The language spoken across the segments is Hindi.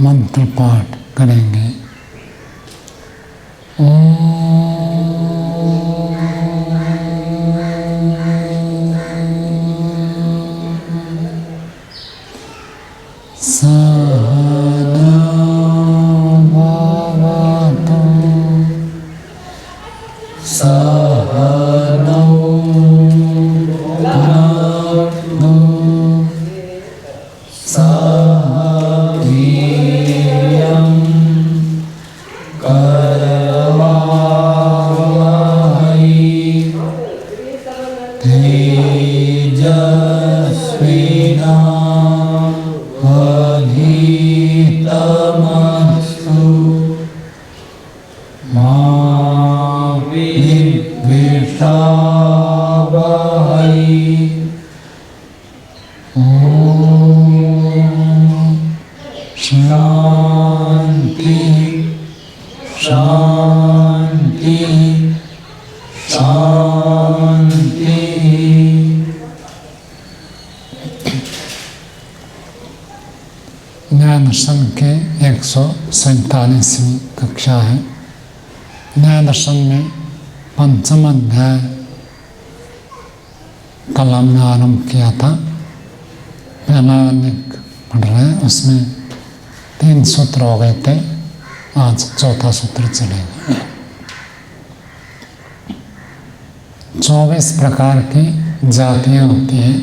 मंत्र पाठ करेंगे। सहना भवतु सहनौ भुनक्तु सह वीर्यं करवावहै तेजस्विनावधीतमस्तु मा विद्विषावहै। शांति शांति शांति। न्याय दर्शन के 147वीं कक्षा है। न्याय दर्शन में पंचम अध्याय कल हमने आरंभ किया था। पहला अनेक पढ़ रहे हैं, उसमें 3 सूत्र हो गए थे। आज चौथा सूत्र चलेगा। 24 प्रकार की जातियां होती हैं।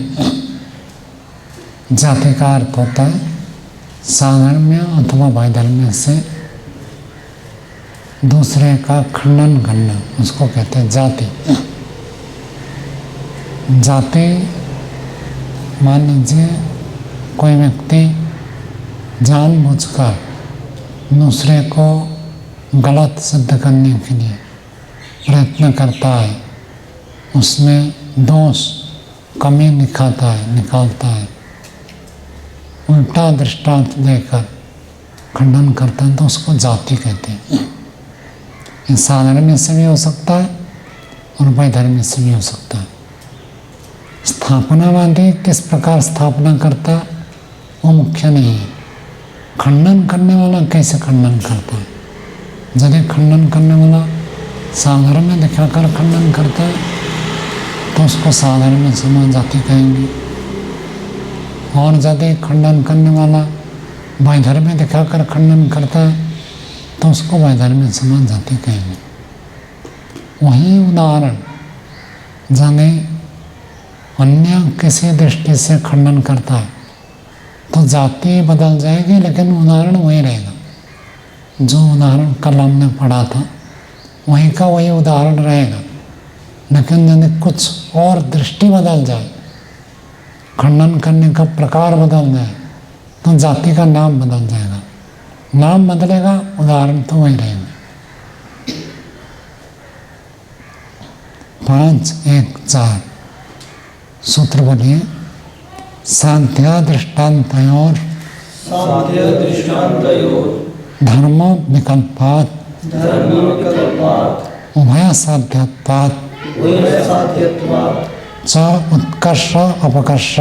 जाति का अर्थ होता है साधर्म्य अथवा वैधर्म्य से दूसरे का खंडन करना, उसको कहते हैं जाति। जाति मान लीजिए कोई व्यक्ति जानबूझकर दूसरे को गलत सिद्ध करने के लिए प्रयत्न करता है, उसमें दोष कमी निकालता है, उल्टा दृष्टांत देकर खंडन करता है, तो उसको जाति कहते हैं। ये साधर्म्य से भी हो सकता है और वैधर्म्य से भी हो सकता है। स्थापनावादी किस प्रकार स्थापना करता है वो मुख्य नहीं है। खंडन करने वाला कैसे खंडन करता है। यदि खंडन करने वाला साधर्म्य दिखाकर खंडन करता है तो उसको साधर्म्य समान जाति कहेंगे, और यदि खंडन करने वाला वैधर्म्य दिखाकर खंडन करता है तो उसको वैधर्म्य समान जाति कहेंगे। वही उदाहरण यदि अन्य किसी दृष्टि से खंडन करता है तो जाति बदल जाएगी, लेकिन उदाहरण वही रहेगा। जो उदाहरण कल हमने पढ़ा था वहीं का वही उदाहरण रहेगा, लेकिन यदि कुछ और दृष्टि बदल जाए, खंडन करने का प्रकार बदल जाए, तो जाति का नाम बदल जाएगा। नाम बदलेगा, उदाहरण तो वही रहेगा। 5, 1, 4 सूत्र बोलिए। सांध्या दृष्टान्तयोर धर्म विकल्पात् उभय साध्यत्वात् च उत्कर्ष अपकर्ष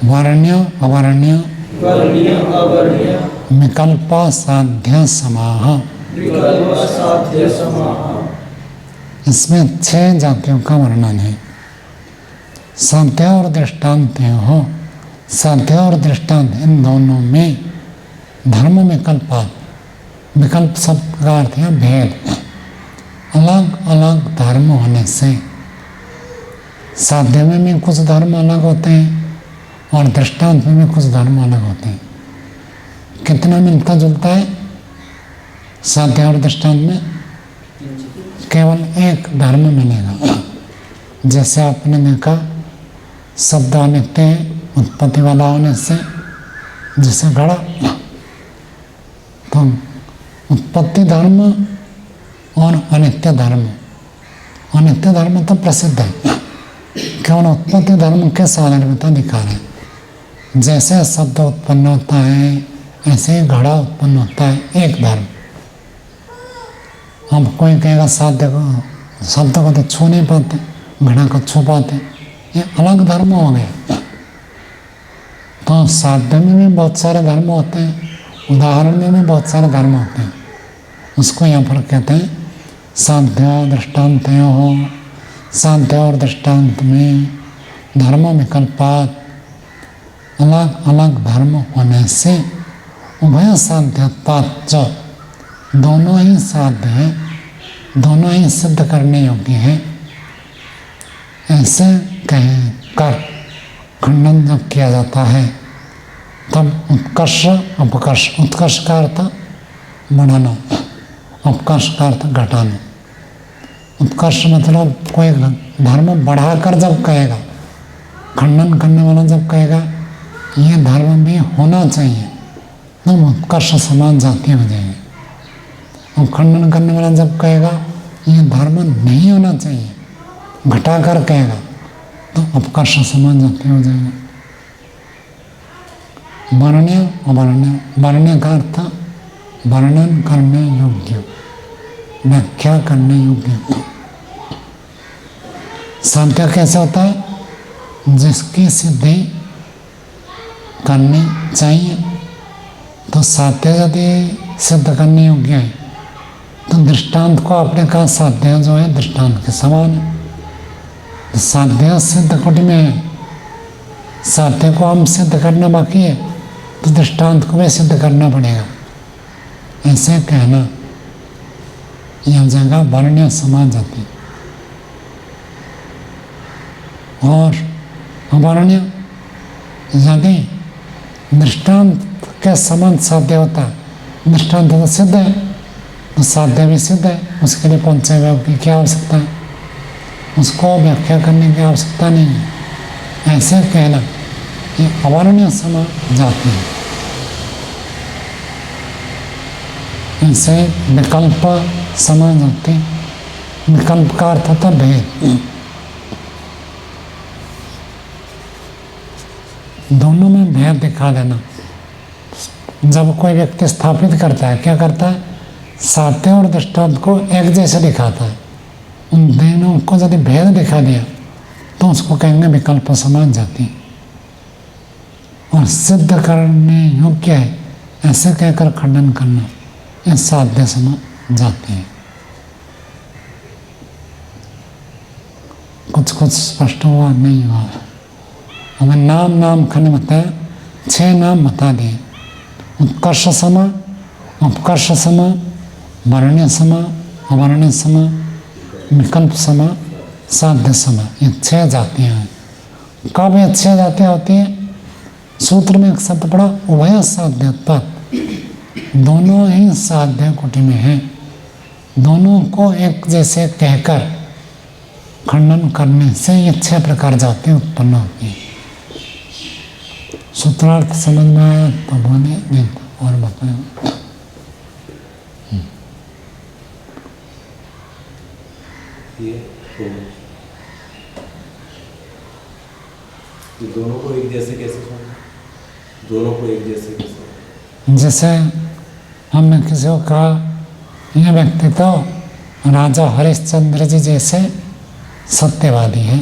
वर्ण्य अवर्ण्य विकल्प साध्य समाह। इसमें 6 जातियों का वर्णन है। साध्य और दृष्टांत हो। साध्य और दृष्टांत इन दोनों में धर्म विकल्प शब्द का अर्थ है भेद। अलग अलग धर्म होने से साध्य में भी कुछ धर्म अलग होते हैं और दृष्टांत में भी कुछ धर्म अलग होते हैं। कितना मिलता जुलता है साध्य और दृष्टांत में? केवल एक धर्म मिलेगा। जैसे आपने देखा शब्द अनित्य उत्पत्ति वाला होने से, जैसे घड़ा, तो उत्पत्ति धर्म और अनित्य धर्म तो प्रसिद्ध है, केवल उत्पत्ति धर्म के साधर्म्यता दिखा रहे हैं। जैसे शब्द उत्पन्न होता है ऐसे ही घड़ा उत्पन्न होता है, एक धर्म। अब कोई कहेगा शब्द को तो छू नहीं पाते, घड़ा को छू पाते, ये अलग धर्म हो गए। तो साध्य में भी बहुत सारे धर्म होते हैं, उदाहरण में भी बहुत सारे धर्म होते हैं। उसको यहाँ पर कहते हैं साध्य दृष्टांतयो हो। साध्य और दृष्टांत में धर्म विकल्पात, अलग अलग धर्म होने से उभय साध्यत्वात् च, दोनों ही साध्य हैं, दोनों ही सिद्ध करने योग्य हैं, ऐसे कह कर खंडन जब किया जाता है तब उत्कर्ष अपकर्ष, उत्कर्ष का अर्थ बढ़ाना, अपकर्ष का अर्थ घटाना। उत्कर्ष मतलब कोई धर्म बढ़ाकर जब कहेगा, खंडन करने वाला जब कहेगा ये धर्म भी होना चाहिए, तो उत्कर्ष समान जाति हो जाएगी। और खंडन करने वाला जब कहेगा ये धर्म नहीं होना चाहिए, घटाकर कहेगा, तो अपकर्ष समान जाति हो जाएगा। वर्ण्य अवर्ण्य, वर्ण्य का अर्थ वर्णन करने योग्य, व्याख्या करने योग्य। साध्य कैसे होता है? जिसकी सिद्धि करनी चाहिए, तो साध्य यदि सिद्ध करने योग्य है तो दृष्टांत को आपने कहा साध्य जो है दृष्टांत के समान है। तो साध्य सिद्ध कोटि में है, साध्य को हम सिद्ध करना बाकी है तो दृष्टांत को भी सिद्ध करना पड़ेगा, ऐसे कहना यह जगह वर्ण्य समान जाति। और अवर्ण्य यदि दृष्टांत के समान साध्य होता है, दृष्टांत तो सिद्ध है तो साध्य भी सिद्ध है, उसके लिए पंचय व्यय की क्या आवश्यकता है, उसको व्याख्या करने की आवश्यकता नहीं है, ऐसे कहना ये अवर्ण्य समान जाति है। ऐसे विकल्प समान जाति, विकल्प का अर्थ होता भेद, दोनों में भेद दिखा देना। जब कोई व्यक्ति स्थापित करता है, क्या करता है? साध्य और दृष्टांत को एक जैसे दिखाता है, उन दोनों को यदि भेद दिखा दिया तो उसको कहेंगे विकल्प समान जाति। और सिद्ध करने योग्य है ऐसे कहकर खंडन करना, यह साध्य समान जाति है। कुछ स्पष्ट हुआ नहीं हुआ? हमें नाम खंड बताया, 6 नाम बता दिए। उत्कर्ष समा, अपकर्ष समा, वर्ण्य समा, अवर्ण्य समा, विकल्प समा, साध्य समा, ये 6 जातियाँ हैं। कब ये 6 जातियाँ होती हैं? सूत्र में एक शब्द पड़ा उभय साध्यत्वात्, दोनों ही साध्य कोटि में हैं, दोनों को एक जैसे कहकर खंडन करने से ये 6 प्रकार जाति उत्पन्न होती है। सूत्रार्थ समझ में आया तो बोले, नहीं और बताया। ये दोनों को एक जैसे कैसे समझे? दोनों को एक जैसे कैसे? जैसे हमने किसी को कहा यह व्यक्ति तो राजा हरिश्चंद्र जी जैसे सत्यवादी है,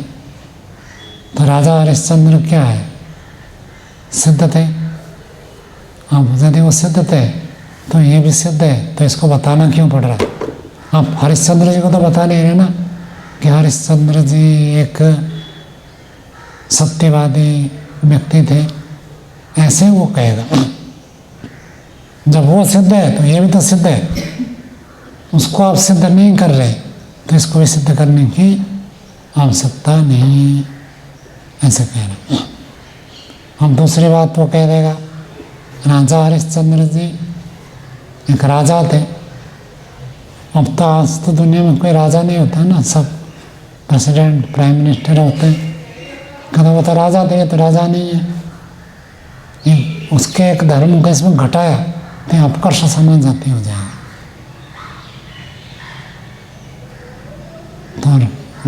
तो राजा हरिश्चंद्र क्या है? सिद्ध थे। अब यदि वो सिद्ध थे तो ये भी सिद्ध है, तो इसको बताना क्यों पड़ रहा है? आप हरिश्चंद्र जी को तो बता नहीं रहे ना कि हरिश्चंद्र जी एक सत्यवादी व्यक्ति थे, ऐसे वो कहेगा। जब वो सिद्ध है तो ये भी तो सिद्ध है, उसको आप सिद्ध नहीं कर रहे तो इसको भी सिद्ध करने की आवश्यकता नहीं, ऐसे कहना। हम दूसरी बात वो कह देगा, राजा हरिश्चंद्र जी एक राजा थे। अब तो आज तो दुनिया में कोई राजा नहीं होता ना, सब प्रेसिडेंट प्राइम मिनिस्टर होते हैं। कहते वो तो राजा थे, तो राजा नहीं है, ये उसके एक धर्म को इसमें घटाया तो अपकर्ष समान जाति हो जाएगा। तो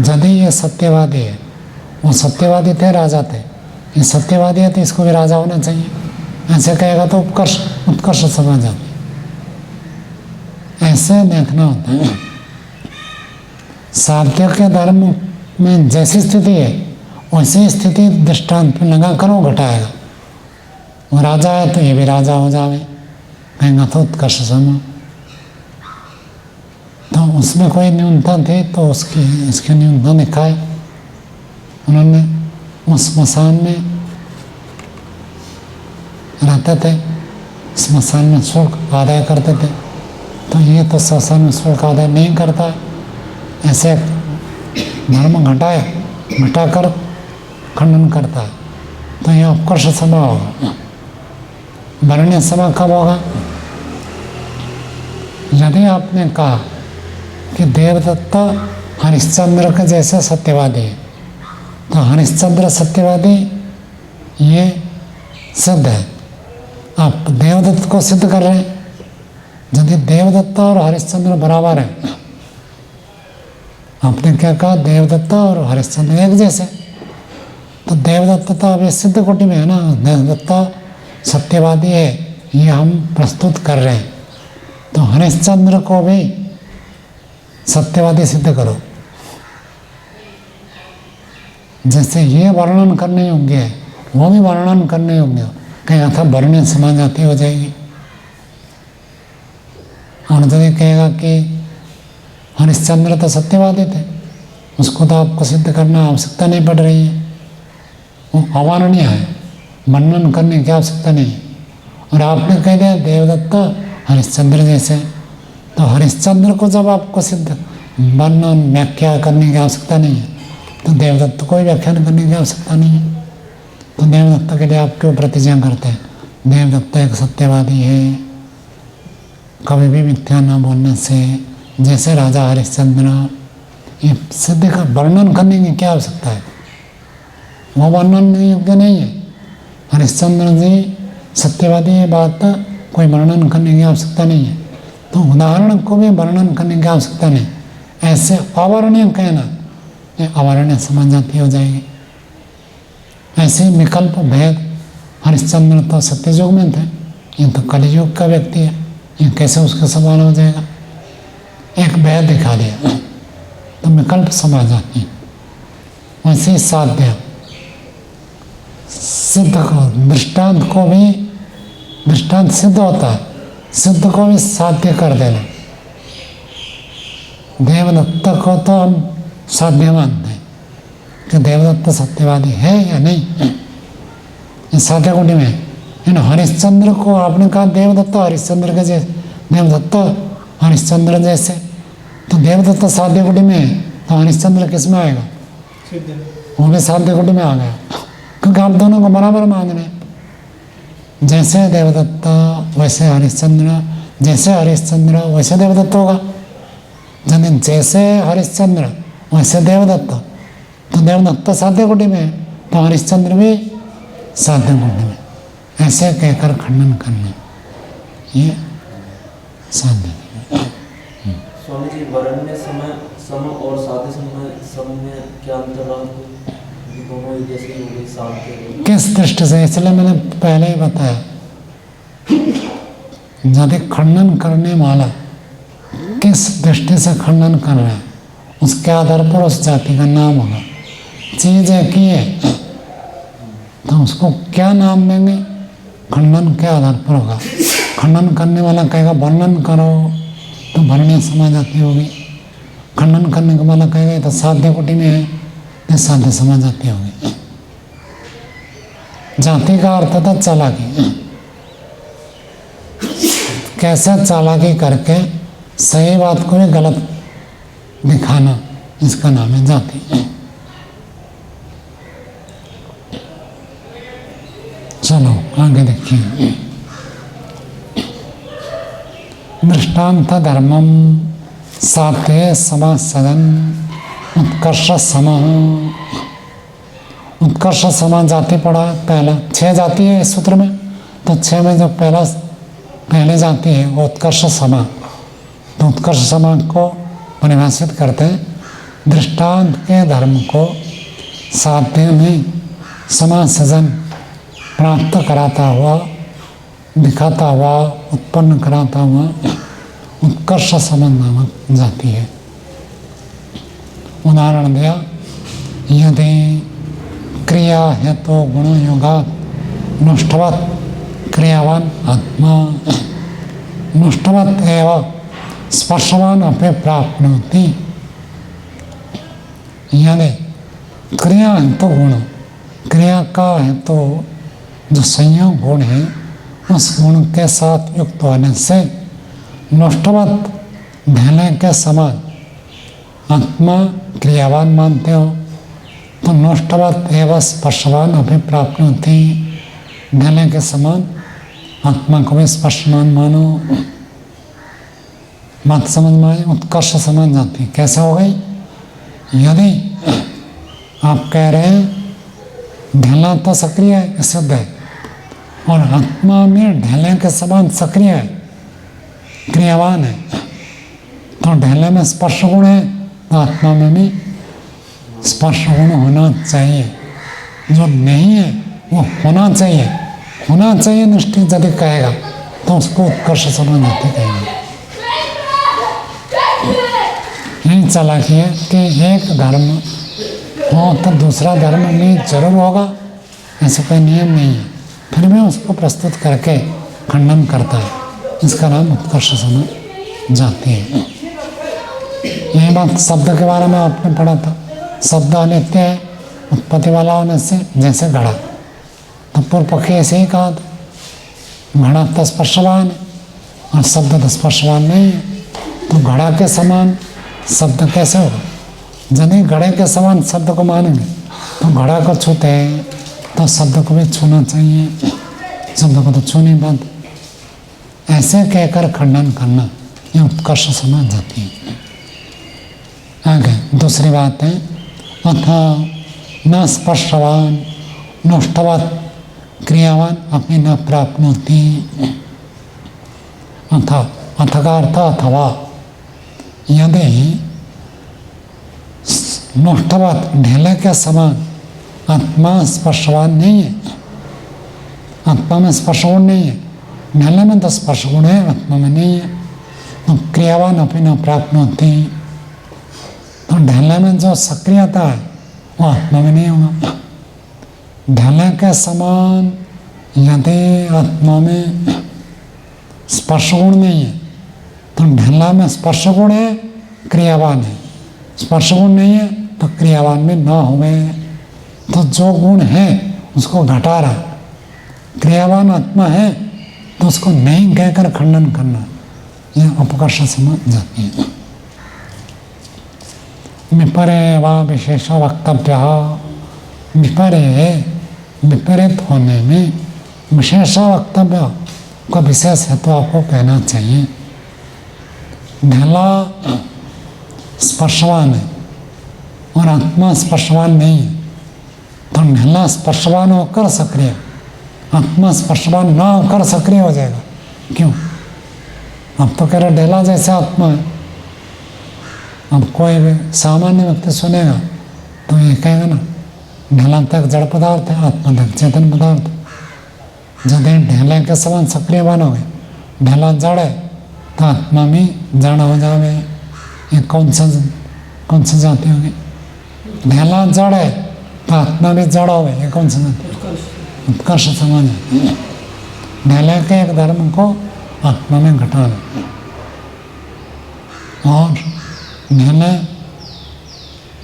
यदि ये सत्यवादी है, वो सत्यवादी थे, राजा थे, ये सत्यवादी है तो इसको भी राजा होना चाहिए, ऐसे कहेगा तो उत्कर्ष समान जाति। ऐसे देखना होता है। साध्य के धर्म में जैसी स्थिति है वैसी स्थिति दृष्टांत में लगा कर वो घटाएगा, वो राजा है तो ये भी राजा हो जावे, कहेंगे तो उत्कर्ष सम। तो उसमें कोई न्यूनता थी तो इसकी न्यूनता दिखाई। उन्होंने उस स्मशान में रहते थे, स्मशान में शुल्क आदाय करते थे, तो ये तो श्मशान में शुल्क आदाय नहीं करता है, ऐसे धर्म घटाकर खंडन करता है। तो ये उत्कर्ष सभा होगा। वर्ण्य सभा कब होगा? यदि आपने कहा कि देवदत्त हरिश्चंद्र के जैसे सत्यवादी है, तो हरिश्चंद्र सत्यवादी ये सिद्ध है। आप देवदत्त को सिद्ध कर रहे हैं। यदि देवदत्त और हरिश्चंद्र बराबर है, आपने क्या कहा? देवदत्त और हरिश्चंद्र एक जैसे, तो देवदत्त तो अभी सिद्ध कोटि में है ना। देवदत्त सत्यवादी है, ये हम प्रस्तुत कर रहे हैं, तो हरिश्चंद्र को भी सत्यवादी सिद्ध करो। जैसे ये वर्णन करने योग्य है, वो भी वर्णन करने योग्य हो, कहीं अथा वर्ण्य समा जाती हो जाएगी। और यदि कहेगा कि हरिश्चंद्र तो सत्यवादी थे, उसको तो आपको सिद्ध करना आवश्यकता नहीं पड़ रही है, वो अवर्णनीय है, वर्णन करने की आवश्यकता नहीं है। और आपने कह दिया देवदत्त हरिश्चंद्र जैसे, तो हरिश्चंद्र को जब आपको सिद्ध वर्णन व्याख्या करने की आवश्यकता नहीं है, तो देवदत्त को व्याख्यान करने की आवश्यकता नहीं है। तो देवदत्त के लिए आप क्यों प्रतिज्ञा करते हैं? देवदत्त एक सत्यवादी है, कभी भी मिथ्या न बोलने से, जैसे राजा हरिश्चंद्र। ये सिद्ध का वर्णन करने की क्या आवश्यकता है? वो वर्णन योग्य नहीं है। हरिश्चंद्र जी सत्यवादी है, बात कोई वर्णन करने की आवश्यकता नहीं है। तो उदाहरण को भी वर्णन करने की आवश्यकता नहीं। ऐसे अवर्णीय कहना, ये अवर्णीय समझ जाती हो जाएगी। ऐसे विकल्प भेद, हरिश्चंद्र तो सत्ययुग में थे, ये तो कलियुग का व्यक्ति है, ये कैसे उसका समान हो जाएगा? एक भेद दिखा दिया तो विकल्प समझ जाती है। वैसे साध्य सिद्ध को, दृष्टांत को भी, दृष्टांत सिद्ध होता है, सिद्ध को भी साध्य कर देना। देवदत्त को तो हम साध्य मानते हैं कि देवदत्त सत्यवादी है या नहीं, ये साध्य कोटि में है। हरिश्चंद्र को आपने कहा देवदत्त हरिश्चंद्र के जैसे, देवदत्त हरिश्चंद्र जैसे, तो देवदत्त साध्य कोटि में है, तो हरिश्चंद्र किस में आएगा? वो भी साध्य कोटि में आ गया, क्योंकि आप दोनों को बराबर मान रहे हैं। जैसे देवदत्त वैसे हरिश्चंद्र, जैसे हरिश्चंद्र वैसे देवदत्त होगा। यदि जैसे हरिश्चंद्र वैसे देवदत्त, तो देवदत्त साध्य कोटि में है, तो हरिश्चंद्र भी साध्य कोटि में। ऐसे कहकर खंडन करना ये साध्य। स्वामी जी, वर्ण्य समय सम और साध्य समय में क्या अंतर रहा? दोनों एक जैसे ही हो गए, साध्य। किस दृष्टि से? इसलिए मैंने पहले ही बताया, यदि खंडन करने वाला किस दृष्टि से खंडन कर रहा है, उसके आधार पर उस जाति का नाम होगा। चीज एक ही है तो उसको क्या नाम देंगे? खंडन के आधार पर होगा। खंडन करने वाला कहेगा वर्णन करो, तो वर्ण्य समा जाती होगी। खंडन करने के वाला कहेगा तो साध्य कोटि में है, तो साध्य समा जाती होगी। जाति का अर्थ था चालाकी। कैसे चालाकी करके सही बात को भी गलत दिखाना, इसका नाम है जाति। चलो आगे देखिए। दृष्टांत धर्मम सात्य समा सदन उत्कर्ष समा। उत्कर्ष समा जाति पढ़ा पहला। 6 जाति है इस सूत्र में, तो 6 में जो पहले जाति है वो उत्कर्ष समा। तो उत्कर्ष समा को परिभाषित करते हैं, दृष्टांत के धर्म को साध्य में समा सजन प्राप्त कराता हुआ, दिखाता हुआ, उत्पन्न कराता हुआ उत्कर्ष समन नामक जाति है। उदाहरण दिया, यदि क्रिया है तो गुण योगा नष्टवत क्रियावान आत्मा नष्टवत् एव स्पर्शवान अपि प्राप्नोति। यानी क्रिया है तो गुण, क्रिया का है तो जो संयोग गुण है उस गुण के साथ युक्त होने से नष्टवत ढेले के समान आत्मा क्रियावान मानते हो तो नष्टवत एवं स्पर्शवान अभी प्राप्त होती, ढेले के समान आत्मा को भी स्पर्शवान मानो। बात समझ में आई, उत्कर्ष समझ जाती। कैसे हो गई? यदि आप कह रहे हैं ढेला तो सक्रिय है, सिद्ध है, और आत्मा में ढेले के समान सक्रिय है, क्रियावान है, तो ढेले में स्पर्श गुण है तो आत्मा में भी स्पर्श गुण होना चाहिए। जो नहीं है वो होना चाहिए, होना चाहिए निश्चित यदि कहेगा तो उसको उत्कर्ष समझ आते कहेंगे। यही चालाकी है कि एक धर्म हो तो दूसरा धर्म भी जरूर होगा, ऐसा कोई नियम नहीं है, फिर भी उसको प्रस्तुत करके खंडन करता है, इसका नाम उत्कर्ष समझ जाती है। यही बात शब्द के बारे में आपने पढ़ा था। शब्द अनित्य है उत्पत्ति वाला होने से, जैसे घड़ा, तो पूर्व पक्षी ऐसे ही कहा था घड़ा तो स्पर्शवान है और शब्द तो स्पर्शवान नहीं है, तो घड़ा के समान शब्द कैसे होगा? यदि घड़े के समान शब्द को मानेंगे तो घड़ा को छूते हैं तो शब्द को भी छूना चाहिए, शब्द को तो छू नहीं पाते। ऐसे कहकर खंडन करना ये उत्कर्ष समझ जाती है। आगे दूसरी बात है अथा न स्पर्शवान नष्टवत् क्रियावान अपनी न प्राप्नोति। अथा का अर्थ अथवा, यदि नष्टवत् ढेले के समान आत्मा स्पर्शवान नहीं है, आत्मा में स्पर्श गुण नहीं है, ढेले में तो स्पर्श गुण है, आत्मा में नहीं है, तो क्रियावान अपनी न प्राप्नोति, तो ढेले में जो सक्रियता है वो आत्मा में नहीं होगा। ढेले के समान यदि आत्मा में स्पर्श गुण नहीं है तो ढेला में स्पर्श गुण है, क्रियावान है, स्पर्श गुण नहीं है तो क्रियावान में ना हुए, तो जो गुण है उसको घटा रहा, क्रियावान आत्मा है तो उसको नहीं कहकर खंडन करना, यह अपकर्ष समझ जाती है। विपरे व विशेष वक्तव्य, विपरे विपरीत होने में विशेष वक्तव्य का विशेष है तो आपको कहना चाहिए। ढेला स्पर्शवान है और आत्मा स्पर्शवान नहीं है, तो ढेला स्पर्शवान होकर सक्रिय, आत्मा स्पर्शवान ना होकर सक्रिय हो जाएगा। क्यों? अब तो कह रहे ढेला जैसे आत्मा है। अब कोई भी सामान्य व्यक्ति सुनेगा तो ये कहेगा ना ढेला तक जड़ पदार्थ है, आत्मा तक चेतन पदार्थ। यदि ढेले के समान सक्रिय बनोगे, ढेला जड़ है तो आत्मा भी जड़ हो जावे। ये कौन सा जाति होगी? ढेला जड़ है तो आत्मा भी जड़ हो गई, ये कौन सा जाति? उत्कर्ष समझ। ढेले के एक धर्म को आत्मा में घटाना, और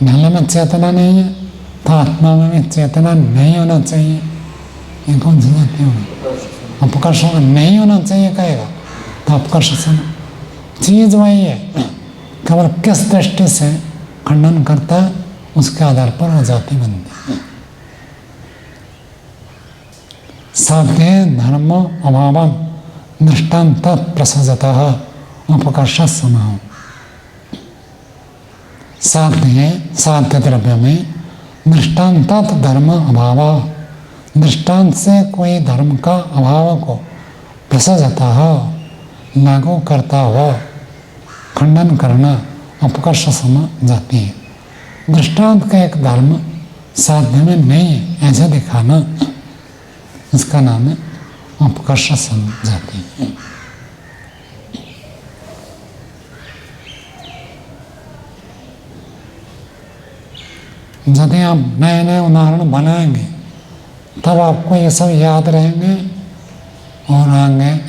ढेले में चेतना नहीं है तो आत्मा में भी चेतना नहीं होना चाहिए, ये कौन सी जाति होगी? अपकर्ष नहीं होना चाहिए कहेगा तो अपकर्ष समझ। चीज वही है, केवल किस दृष्टि से खंडन करता है उसके आधार पर वो जाति बनती है। साध्य धर्म अभावम दृष्टांत प्रसजतः अपकर्ष समाह। साध्य द्रव्य में दृष्टांतात धर्म अभाव, दृष्टांत से कोई धर्म का अभाव को प्रसजतः लागू करता हुआ खंडन करना अपकर्ष समझ जाती है। दृष्टांत का एक धर्म साध्य में नहीं है ऐसे दिखाना, इसका नाम है अपकर्ष समझ जाती है। यदि आप नए नए उदाहरण बनाएंगे तब आपको ये सब याद रहेंगे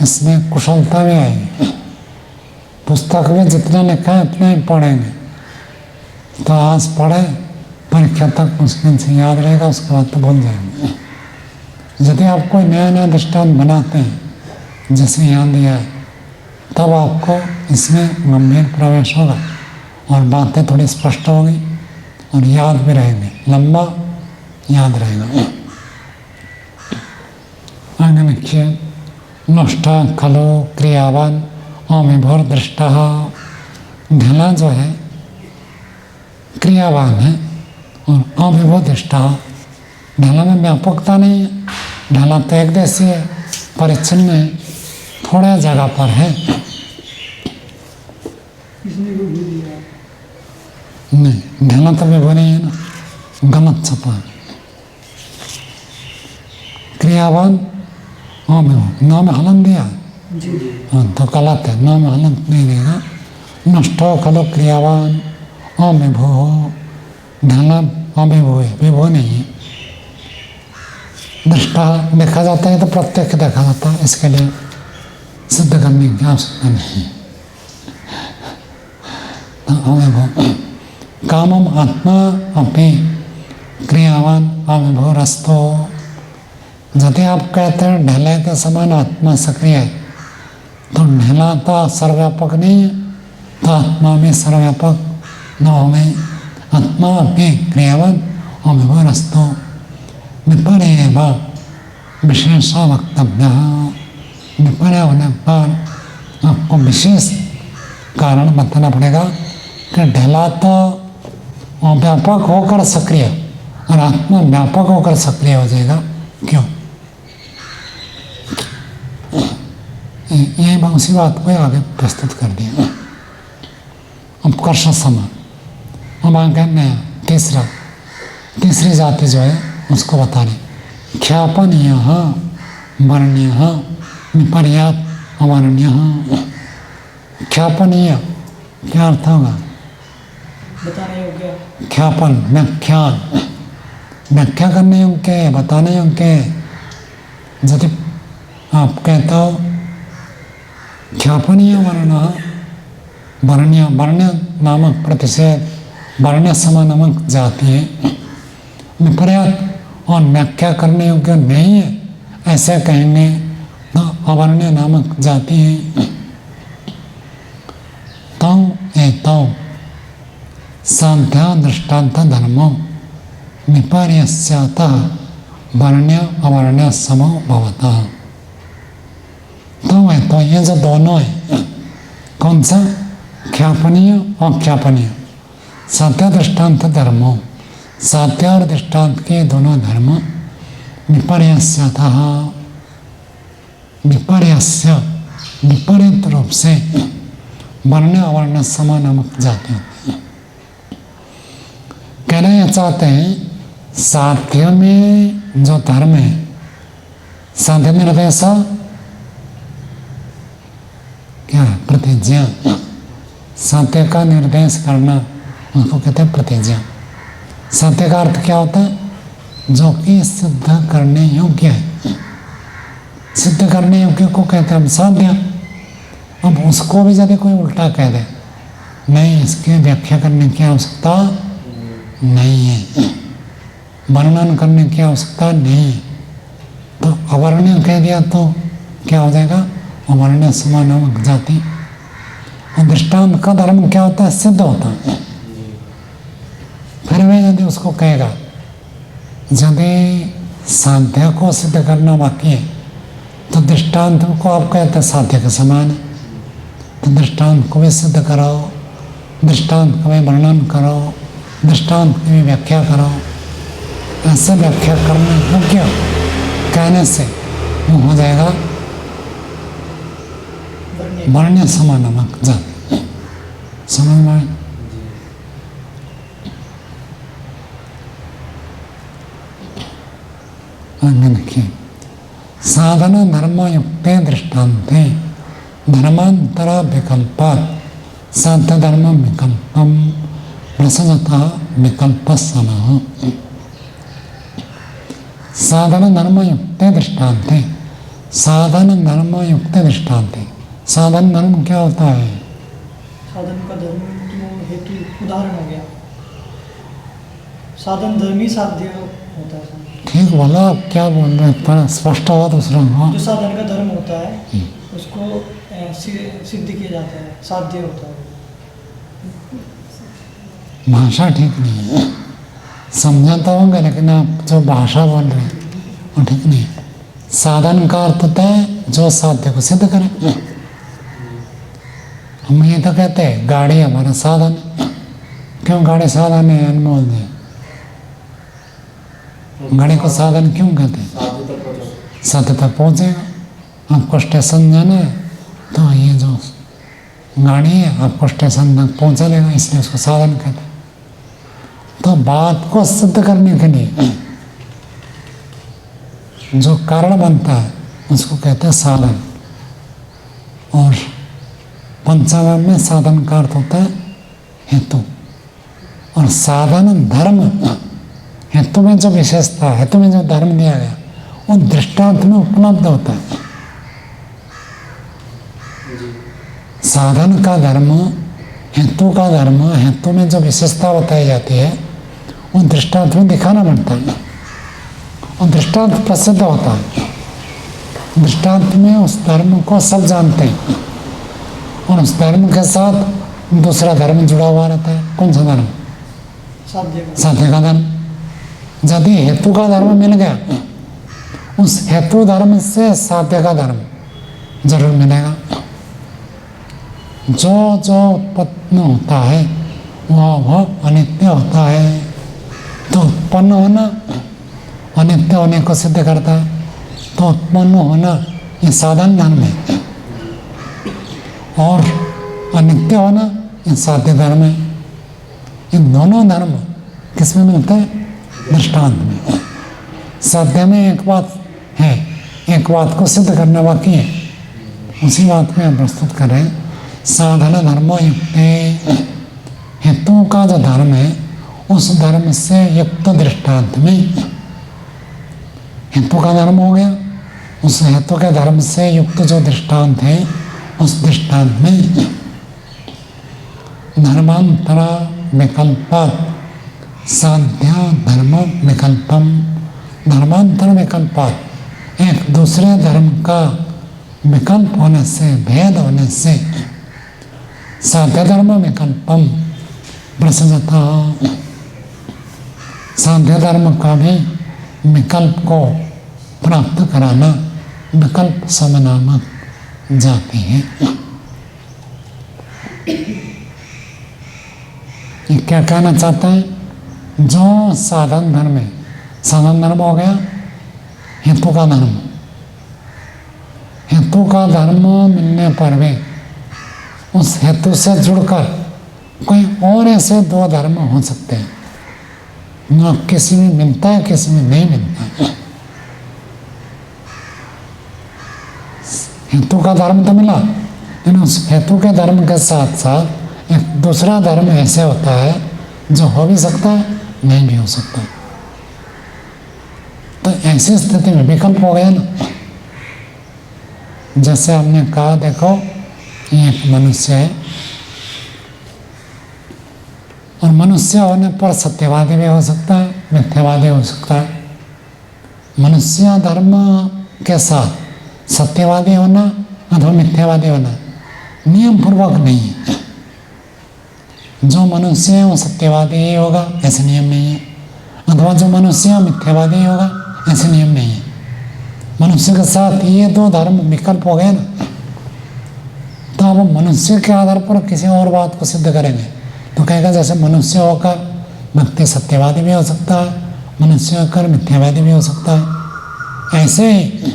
इसमें कुशलता भी आएगी। पुस्तक में जितना लिखा है उतना ही पढ़ेंगे तो आज पढ़े परीक्षा तक मुश्किल से याद रहेगा, उसके बाद तो भूल जाएंगे। यदि आप कोई नया नया दृष्टांत बनाते हैं जैसे यहाँ दिया है, तब आपको इसमें गंभीर प्रवेश होगा और बातें थोड़ी स्पष्ट होगी और याद भी रहेंगे, लंबा याद रहेगा। आगे लिखिए, नष्ट खलो क्रियावान अमिभोर दृष्टा। ढेला जो है क्रियावान है और अमिभोर दृष्टा। ढेला में व्यापकता नहीं है, ढेला तो एक देशीय है, परिच्छिन्न है, थोड़ा जगह पर है। नहीं, ढेला तो विभो नहीं है ना, गलत छपा है। क्रियावान अमिभो, नाम हलन दिया हाँ तो गलत है, नाम हलन नहीं देगा। नष्टो खलो क्रियावान अमिभो, ढेला अमिभो है, विभो नहीं है। दृष्टा देखा जाता है तो प्रत्यक्ष देखा जाता है, इसके लिए सिद्ध करने की आवश्यकता नहीं है। अमिभो कामम आत्मा अपि क्रियावान अमिभो रस्तो। यदि आप कहते हैं ढेले के समान आत्मा सक्रिय है, तो ढेला तो सर्वव्यापक नहीं है, तो आत्मा में सर्वव्यापक न हो गई। आत्मा अपि क्रियावान अमिभो रस्तो विपर्य व विशेष वक्तव्य। विपर्य होने पर आपको विशेष कारण बताना पड़ेगा कि ढेला तो व्यापक होकर सक्रिय और आत्मा व्यापक होकर सक्रिय हो जाएगा। क्यों? यही उसी बात को आगे प्रस्तुत कर दिया। अब कर्ष समान, अब आगे नया तीसरी जाति जो है उसको बता रहे। ख्यापनीय वर्ण्य विपर्यात अवर्ण्य। ख्यापनीय क्या अर्थ होगा? बताने योग्य। ख्यापन व्याख्यान, व्याख्या करने योग्य, बताने योग्य। यदि आप कहते हो ख्यापनीय वर्ण, वर्ण्य नामक प्रतिषेध, वर्ण्य सम नामक जाति है, विपर्यात और व्याख्या करने योग्य नहीं है, ऐसे कहेंगे तो अवर्ण्य नामक जाति है। तौ सांध्या दृष्टांत धर्मो विपर्यस्यातः वर्ण्य अवर्ण्य समो भवतः। तो ये जो दोनों है, कौन सा? ख्यापनीय और ख्यापनीय। साध्या दृष्टांत धर्मो, साध्य और दृष्टांत के दोनों धर्म विपर्यस्यातः, विपरीत रूप से वर्ण अवर्ण सम नामक जाति होती है। कहना यह चाहते हैं साध्य में जो धर्म है, साध्य निर्देश क्या है? प्रतिज्ञा। साध्य का निर्देश करना उसको कहते हैं प्रतिज्ञा। साध्य का अर्थ क्या होता है? जो कि सिद्ध करने योग्य है। सिद्ध करने योग्य को कहते हैं हम साध्य। अब उसको भी यदि कोई उल्टा कह दे, नहीं इसकी व्याख्या करने की आवश्यकता नहीं है, वर्णन करने की आवश्यकता नहीं है, तो अवर्ण्य कह दिया तो क्या हो जाएगा? अवर्ण्य समान नामक जाति। और दृष्टांत का धर्म क्या होता है? सिद्ध होता है। फिर वे यदि उसको कहेगा, यदि साध्य को सिद्ध करना बाकी है तो दृष्टांत को आप कहते हैं साध्य के समान है, तो दृष्टांत को भी सिद्ध करो, दृष्टांत का भी वर्णन करो, दृष्टांत की भी व्याख्या करो। ऐसे व्याख्या करने योग्य कहने से वो हो जाएगा वर्ण्य समान नामक जाति। समझ में? देखिए, साधना धर्मयुक्ते दृष्टान्ते धर्मांतर विकल्पात् साध्य धर्म विकल्पम प्रसजतः विकल्प समः। साधना धर्मयुक्ते दृष्टान्ते, साधन धर्म युक्त दृष्टांत। साधन धर्म क्या होता है? साधन का धर्म तो हेतु उदाहरण हो गया। साधन धर्म ही साध्य होता है। ठीक बोला, आप क्या बोल रहे हैं? थोड़ा स्पष्ट हुआ दूसरा हो। जो साधन का धर्म होता है उसको सिद्ध किया जाता है, साध्य होता है। भाषा ठीक नहीं है, समझा तो होंगे, लेकिन आप जो भाषा बोल रहे हैं वो ठीक नहीं है। साधन का अर्थ होता है जो साध्य को सिद्ध करे। हम ये तो कहते हैं गाड़ी हमारा साधन। क्यों गाड़ी साधन है? अनमोल जी, गाड़ी को साधन क्यों कहते हैं? साध्य तक पहुँचेगा। आपको स्टेशन जाना है तो ये जो गाड़ी है आपको स्टेशन तक पहुँचा देगा, इसलिए उसको साधन कहते हैं। तो बात को सिद्ध करने के लिए जो कारण बनता है उसको कहते हैं साधन। और पंचांग में साधन का अर्थ होता है हेतु। और साधन धर्म, हेतु में जो विशेषता, हेतु में जो धर्म दिया गया वो दृष्टांत में उपलब्ध होता है। साधन का धर्म, हेतु का धर्म, हेतु में जो विशेषता बताई जाती है वो दृष्टांत में दिखाना पड़ता है। और दृष्टांत प्रसिद्ध होता है। दृष्टांत में उस धर्म को सब जानते हैं और उस धर्म के साथ दूसरा धर्म जुड़ा हुआ रहता है। कौन सा धर्म? साध्य का धर्म। यदि हेतु का धर्म मिल गया, उस हेतु धर्म से साध्य का धर्म जरूर मिलेगा। जो जो उत्पन्न होता है वह अनित्य होता है। तो उत्पन्न होना अनित्य होने को सिद्ध करता है। तो उत्पन्न होना ये साधन धर्म है और अनित्य होना ये साध्य धर्म है। इन दोनों धर्म किस में मिलते हैं? दृष्टांत में। साध्य में एक बात है, एक बात को सिद्ध करना बाकी है, उसी बात में हम प्रस्तुत कर रहे हैं। साधन धर्म युक्त, हेतु का जो धर्म है उस धर्म से युक्त दृष्टांत में, हेतु का धर्म हो गया, उस हेतु के धर्म से युक्त जो दृष्टांत है उस दृष्टांत में धर्मांतर विकल्पात साध्या धर्म विकल्पम। धर्मांतर विकल्पात, एक दूसरे धर्म का विकल्प होने से, भेद होने से, साध्य धर्म विकल्पम प्रसजता, साध्य धर्म का भी विकल्प को प्राप्त कराना विकल्प सम नामक जाती है। ये क्या कहना चाहता है? जो साधन धर्म है, साधन धर्म हो गया हेतु का धर्म। हेतु का धर्म मिलने पर भी उस हेतु से जुड़कर कोई और ऐसे दो धर्म हो सकते हैं, न किसी में मिलता है किसी में नहीं मिलता है। हेतु का धर्म तो मिला, लेकिन उस हेतु के धर्म के साथ साथ एक दूसरा धर्म ऐसे होता है जो हो भी सकता है नहीं भी हो सकता। तो ऐसी स्थिति में विकल्प हो गया ना। जैसे हमने कहा, देखो ये एक मनुष्य है और मनुष्य होने पर सत्यवादी भी हो सकता है, मिथ्यावादी हो सकता है। मनुष्य धर्म के साथ सत्यवादी होना अथवा मिथ्यावादी होना नियम पूर्वक नहीं है। जो मनुष्य है वो सत्यवादी ही होगा ऐसे नियम नहीं है, अथवा जो मनुष्य है मिथ्यावादी होगा ऐसे नियम नहीं है। मनुष्य के साथ ये दो धर्म विकल्प हो गए ना, तो अब मनुष्य के आधार पर किसी और बात को सिद्ध करेंगे तो कहेगा जैसे मनुष्य होकर व्यक्ति सत्यवादी भी हो सकता है, मनुष्य होकर मिथ्यावादी भी हो सकता है। ऐसे ही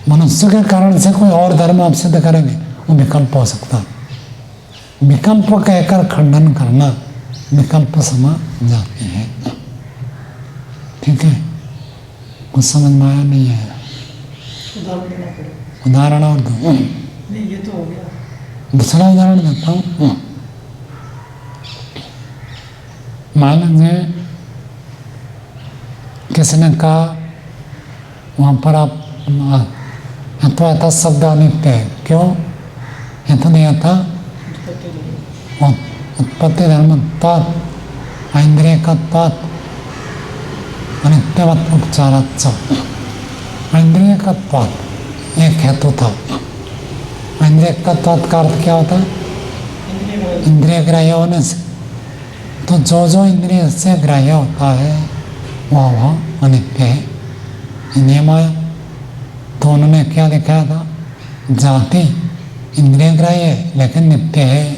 मनुष्य के कारण से कोई और धर्म आप सिद्ध करेंगे वो विकल्प हो सकता है। विकल्प कहकर खंडन करना विकल्प समा जाती है। ठीक है, कुछ समझ में आया नहीं है? उदाहरण और दो। नहीं, ये तो हो गया। दूसरा उदाहरण देता हूँ। मान लीजिए किसी ने कहा वहाँ पर आप यथा शब्द अनित्य है। क्यों? हेतु दिया था उत्पत्ति धर्म त्वात् ऐन्द्रिय का त्वात् अनित्यवत् उपचाराच्च। ऐन्द्रिय का त्वात् एक हेतु था। इंद्रिय का त्वात् का अर्थ क्या होता है? इंद्रिय ग्राह्य होने से। तो जो इंद्रिय से ग्राह्य होता है वह अनित्य है। नियम आया तो उन्होंने क्या दिखाया था? जाति इंद्रिय ग्राह्य है लेकिन नित्य है।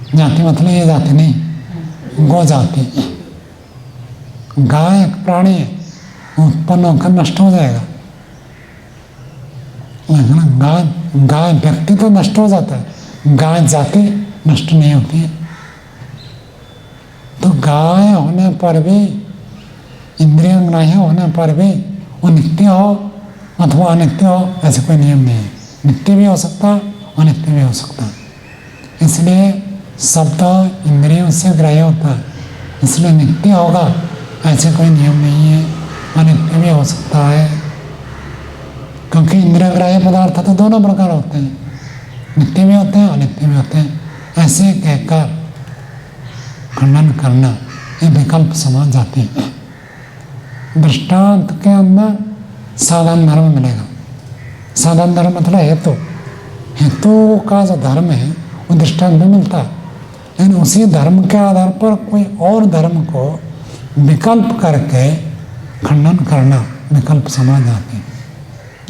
जाति मतलब ये जाति नहीं, गो जाति। गाय एक प्राणी है, उत्पन्न होकर नष्ट हो जाएगा, लेकिन गाय व्यक्ति तो नष्ट हो जाता है, गाय जाति नष्ट नहीं होती है। तो गाय होने पर भी, इंद्रिय ग्राह्य होने पर भी वो नित्य हो अथवा अनित्य हो ऐसे कोई नियम नहीं है। नित्य भी हो सकता है, अनित्य भी हो सकता है। इसलिए शब्द इंद्रियों से ग्राह्य होता है, इसलिए नित्य होगा ऐसे कोई नियम नहीं है। अनित्य भी हो सकता है, क्योंकि इंद्रिय ग्राह्य पदार्थ तो दोनों प्रकार होते हैं, नित्य भी होते हैं अनित्य भी होते हैं। ऐसे कहकर खंडन करना ये विकल्प समाज जाती है। दृष्टांत के अंदर साधन धर्म मिलेगा। साधन धर्म मतलब हेतु, हेतु का जो धर्म है वो दृष्टांत में मिलता है, लेकिन उसी धर्म के आधार पर कोई और धर्म को विकल्प करके खंडन करना विकल्प समाज जाती है।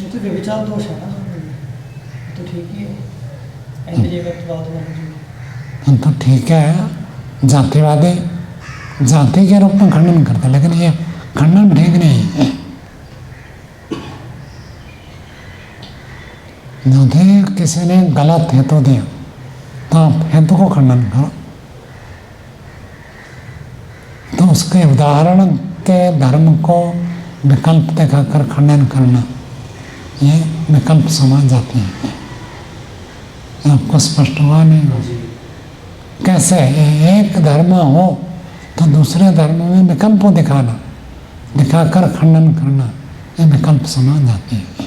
ये तो व्यभिचार दोष है ना, तो ठीक ही है। इंद्रियगतवाद वाला तो ठीक है, जातिवादी जाति के रूप में खंडन करते, लेकिन ये खंडन ठीक नहीं है। यदि किसी ने गलत हेतु दिया तो आप हेतु को खंडन करो। तो उसके उदाहरण के धर्म को विकल्प दिखाकर खंडन करना ये विकल्प समझ जाती है। आपको स्पष्ट हुआ नहीं? कैसे एक धर्म हो तो दूसरे धर्म में विकल्प दिखाना, दिखाकर खंडन करना ये विकल्प समझ जाती है।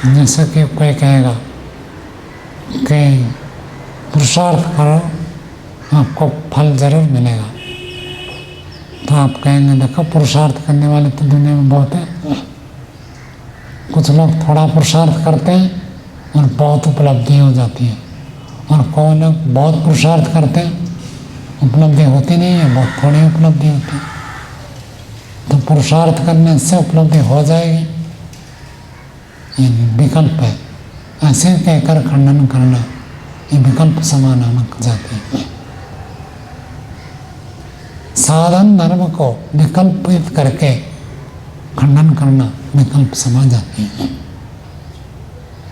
जैसे कि कोई कहेगा कि पुरुषार्थ करो आपको फल जरूर मिलेगा, तो आप कहेंगे देखो पुरुषार्थ करने वाले तो दुनिया में बहुत है। कुछ लोग थोड़ा पुरुषार्थ करते हैं और बहुत उपलब्धि हो जाती है, और कोई लोग बहुत पुरुषार्थ करते हैं उपलब्धि होती नहीं है, बहुत थोड़ी उपलब्धि होती है। तो पुरुषार्थ करने से उपलब्धि हो जाएगी, ये विकल्प है। ऐसे कहकर खंडन करना ये विकल्प समानामक जाती है। साधन धर्म को विकल्पित करके खंडन करना विकल्प समझ जाती है।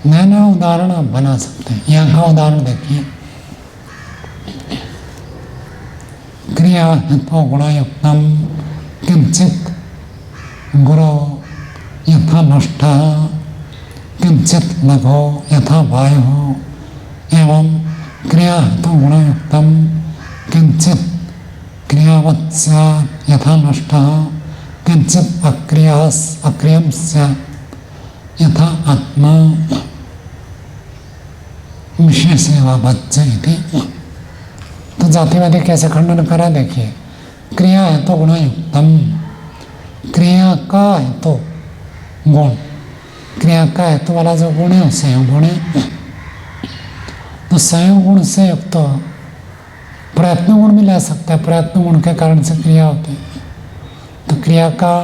नया उदाहरण आप बना सकते हैं। यहाँ का उदाहरण देखिए, क्रिया हेतु गुणयुक्तम किंचित गुरो यथा नष्ट किंचित लघो यथा वायु एवं क्रिया हेतु गुणयुक्तम किंचित क्रियावत् स्यात् यथा नष्ट किंचित अक्रियम स्यात् यथा आत्मा विशेषेवावच्च इति। तो जातिवादी कैसे खंडन करा देखिए। क्रिया है तो गुणयुक्तम, क्रिया का है तो गुण, क्रिया का हेतु वाला जो गुण है संयोग गुण है। तो संयोग गुण से युक्त प्रयत्न गुण भी ले सकता है, प्रयत्न गुण के कारण से क्रिया होती है। तो क्रिया का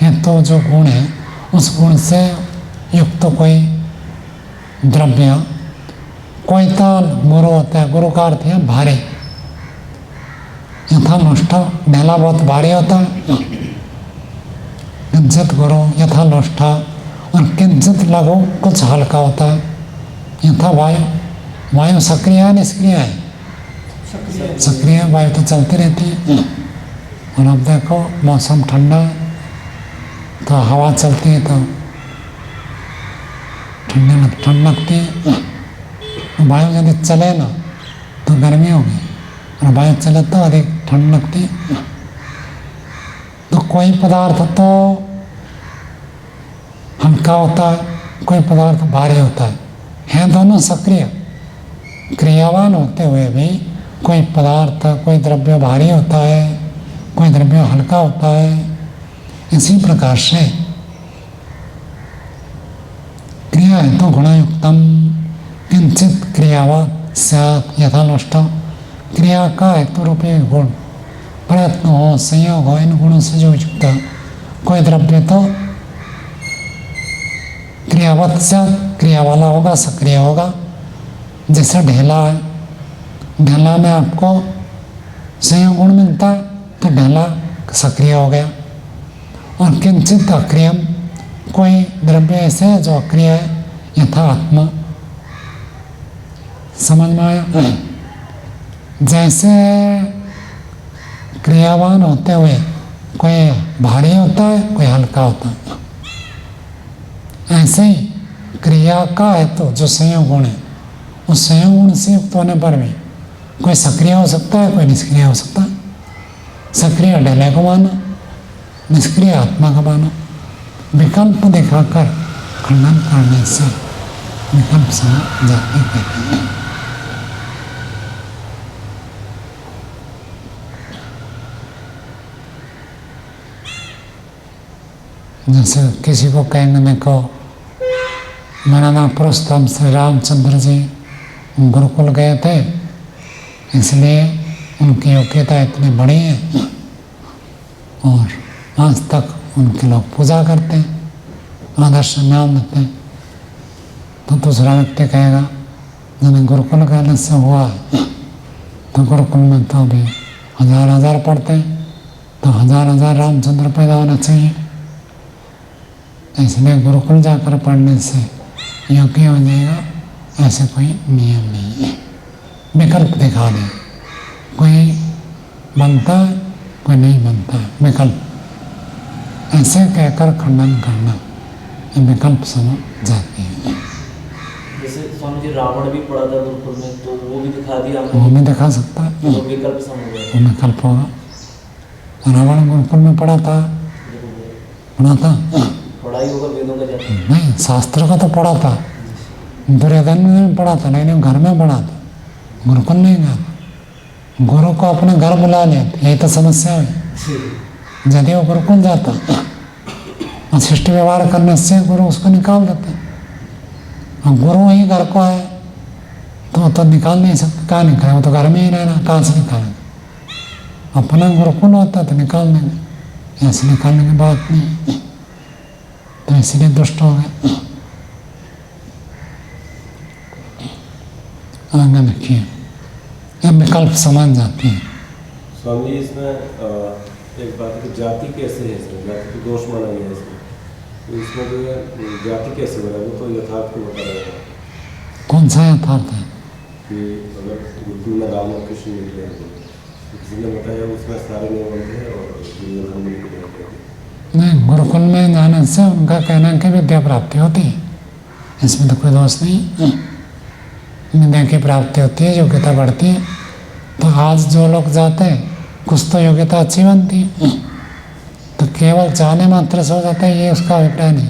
हेतु जो गुण है उस गुण से युक्त कोई द्रव्य, कोई ताल गुरु होता है, गुरु का अर्थ है भारी। यथा नष्ट ढेला बहुत भारी होता है, किंचित गुरु यथा नष्ट, और किंचित लघु कुछ हल्का होता है। यथा वायु, वायु सक्रिय है निष्क्रिय है? सक्रिय वायु तो चलती रहती है। और अब देखो मौसम ठंडा है तो हवा चलती है तो ठंड लगती है। वायु यदि चले ना तो गर्मी होगी, और वायु चले तो अधिक ठंड लगती है। तो कोई पदार्थ तो हल्का होता है, कोई पदार्थ भारी होता है दोनों सक्रिय। क्रियावान होते हुए भी कोई पदार्थ, कोई द्रव्य भारी होता है, कोई द्रव्य हल्का होता है। इसी प्रकार से क्रिया है तो गुणयुक्तम किंचित क्रियावान स्यात् यथा नष्टम। क्रिया का हेतु रूपी गुण प्रयत्न हो, संयोग हो, इन गुणों से जो युक्त कोई द्रव्य तो क्रियावत स्यात्, क्रिया वाला होगा, सक्रिय होगा। जैसे ढेला है, ढेला में आपको संयोग गुण मिलता है तो ढेला सक्रिय हो गया। और किंचित अक्रियम, कोई द्रव्य ऐसे है जो अक्रिय है, यथा आत्मा। समझ में आया? जैसे क्रियावान होते हुए कोई भारी होता है, कोई हल्का होता है, ऐसे ही क्रिया का है तो जो संयोग गुण है, उस संयोग गुण से युक्त होने पर भी कोई सक्रिय हो सकता है, कोई निष्क्रिय हो सकता है। सक्रिय ढेले को माना, निष्क्रिय आत्मा का माना। विकल्प दिखाकर खंडन करने से विकल्प समझ जाति कहते हैं। जैसे किसी को कहेंगे, देखो मेरा नाम पुरुषोत्तम श्री रामचंद्र जी गुरुकुल गए थे, इसलिए उनकी योग्यता इतनी बड़ी है और आज तक उनके लोग पूजा करते हैं, आदर्श नाम देते हैं। तो दूसरा व्यक्ति कहेगा, मैंने गुरुकुल कहने से हुआ है, तो गुरुकुल में तो अभी हजार पढ़ते हैं, तो हजार रामचंद्र पैदा होना चाहिए, इसलिए गुरुकुल जाकर पढ़ने से योग्य हो जाएगा, ऐसे कोई नियम नहीं है। विकल्प दिखा दें, कोई बनता है, कोई नहीं बनता है, विकल्प ऐसे कहकर खंडन करना, ये विकल्प समझ जाती है। जैसे स्वामी जी रावण भी पढ़ा था गुरुकुल में, तो वो भी दिखा दिया, वो भी दिखा सकता है, तो विकल्प समझ गए, वो विकल्प होगा। रावण गुरुकुल में पढ़ा था, पढ़ाई होगा वेदों का जाता नहीं, शास्त्र का तो पढ़ा था, दुर्योधन ने पढ़ा था, लेकिन घर में पढ़ा था, गुरुकुल नहीं गया। गुरु को अपने घर बुला लिया, यही तो समस्या है। यदि वो गुरुकुल जाता और शिष्ट व्यवहार करने से गुरु उसको निकाल देते, और गुरु ही घर को आए तो निकाल नहीं सकते। कहाँ निकाले, वो तो घर में ही रहना, कहाँ से निकालेंगे? अपना गुरुकुल होता तो निकाल देंगे, ऐसे निकालने की बात नहीं, तो इसलिए दुष्ट हो गए। आगे देखिए, ये विकल्प समझ जाती है। स्वामी जी इसमें एक बात है कि जाति कैसे है, इसमें जाति को दोष माना गया है इसमें, तो इसमें जो है जाति कैसे बना, वो तो यथार्थ को बता रहा है। कौन सा यथार्थ है? कि अगर गुरुकुल में राम और कृष्ण निकले हैं, तो किसी ने बताया उसमें सारे नियम बनते हैं और दुर्योधन भी निकले हैं। नहीं, गुरुकुल में जाने से उनका कहना कि विद्या प्राप्ति होती है, इसमें तो कोई दोष नहीं। विद्या की प्राप्ति होती है, योग्यता बढ़ती है। तो आज जो लोग जाते हैं, कुछ तो योग्यता अच्छी बनती है, तो केवल जाने मात्र से हो जाता है, ये उसका अभिप्राय नहीं।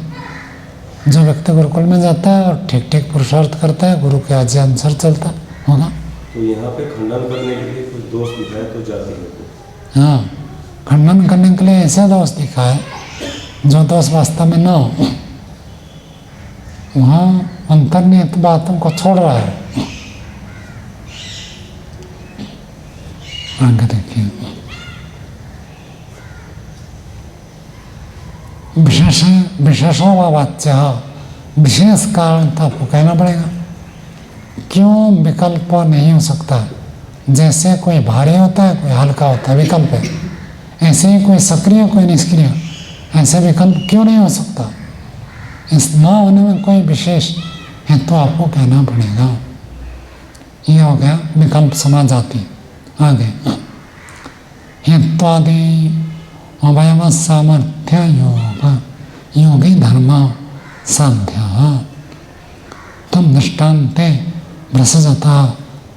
जो व्यक्ति गुरुकुल में जाता है और ठीक ठीक पुरुषार्थ करता है, गुरु के आज्ञा अनुसार चलता होगा। तो यहाँ पे खंडन करने के लिए कुछ दोष दिखाए तो जाति है। हाँ, खंडन करने के लिए ऐसा दोष दिखा है जो दोष वास्तव में ना हो, वहाँ अंतर्निहित बातों को छोड़ रहा है। आगे देखिए, विशेषों व वाच्य, विशेष कारण तो आपको कहना पड़ेगा। क्यों विकल्प नहीं हो सकता? जैसे कोई भारी होता है, कोई हल्का होता है, विकल्प है। ऐसे ही कोई सक्रिय, कोई निष्क्रिय, ऐसे विकल्प क्यों नहीं हो सकता? इस ना होने में कोई विशेष है तो आपको कहना पड़ेगा। ये हो गया विकल्प समाजाति। आगे हेत्वादि अवयव सामर्थ्य योग योगी धर्म साध्य तम दृष्टान्ते भ्रसजता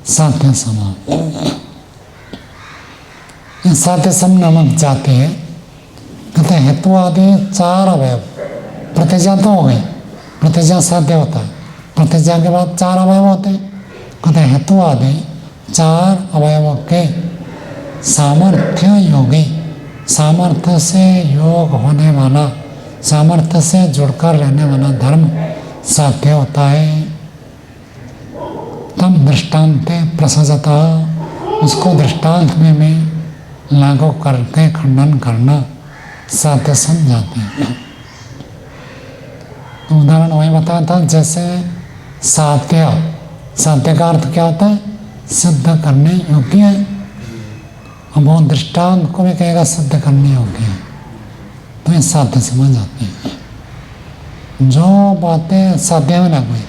साध्य सम। ये साध्य सम नामक जाति है। कहते हैं हेतु आदि 4 अवयव, प्रतिज्ञा तो हो गई, प्रतिज्ञा साध्य होता है, प्रतिज्ञा के बाद 4 अवयव होते हैं। कहते हैं हेतु आदि 4 अवयवों के सामर्थ्य योगी, सामर्थ्य से योग होने वाला, सामर्थ्य से जुड़कर रहने वाला धर्म साध्य होता है। तब दृष्टांत प्रसजता, उसको दृष्टांत में लागू करके खंडन करना साध्य समझाते हैं। तो उदाहरण वही बताया था, जैसे साध्य, साध्य का अर्थ क्या होता है? सिद्ध करने योग्य है। अब वो दृष्टांत को भी कहेगा सिद्ध करने योग्य है, तो ये साध्य समझ आती है। जो बातें साध्य में लागू है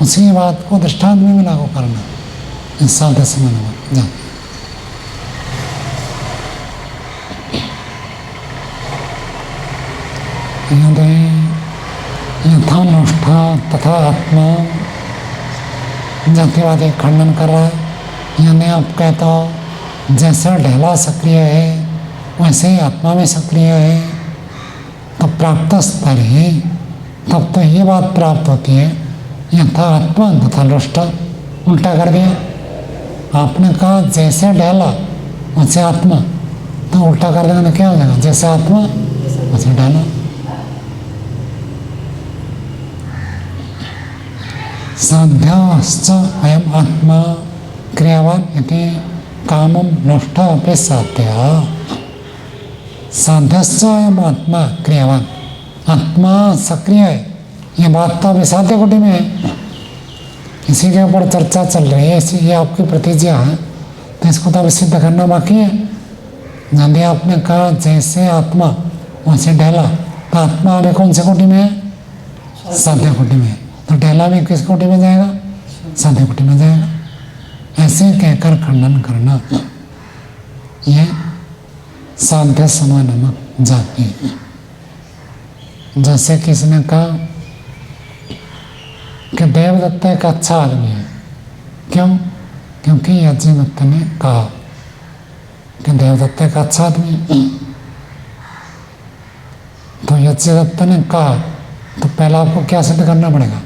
उसी बात को दृष्टांत में भी लागू करना, ये साध्य समझ जाती है। यथानुष्ठा तथा आत्मा, जातिवादी खंडन कर रहा है। यानी आप कहते हो जैसे ढेला सक्रिय है वैसे ही आत्मा में सक्रिय है, तो प्राप्त स्तर ही, तब तो ये बात प्राप्त होती है यथा आत्मा तथा लुष्ट। उल्टा कर दिया, आपने कहा जैसे ढेला वैसे आत्मा, तो उल्टा कर देने क्या हो जाएगा? जैसे आत्मा वैसे ढेला। साध्याश्च अयम आत्मा क्रियावान इति कामम नष्ट अपि साध्य। साध्यश्च अयम आत्मा क्रियावान, आत्मा सक्रिय है, ये बात तो अभी साध्य कोटि में है, इसी के ऊपर चर्चा चल रही है, इसी ये आपकी प्रतिज्ञा है, तो इसको तो अभी सिद्ध करना बाकी है। यदि आपने कहा जैसे आत्मा वैसे ढेला, तो आत्मा अभी कौन से कोटि में है? साध्य कोटि में है, तो ढेला भी किस कोटि में जाएगा? साध्य कोटि में जाएगा। ऐसे कहकर खंडन करना, ये साध्य समय नामक जाति है। जैसे किसी ने कहा कि देवदत्त एक अच्छा आदमी है, क्यों? क्योंकि यज्ञदत्त ने कहा कि देवदत्त एक अच्छा आदमी है। तो यज्ञदत्त ने कहा, तो पहला आपको क्या सिद्ध करना पड़ेगा?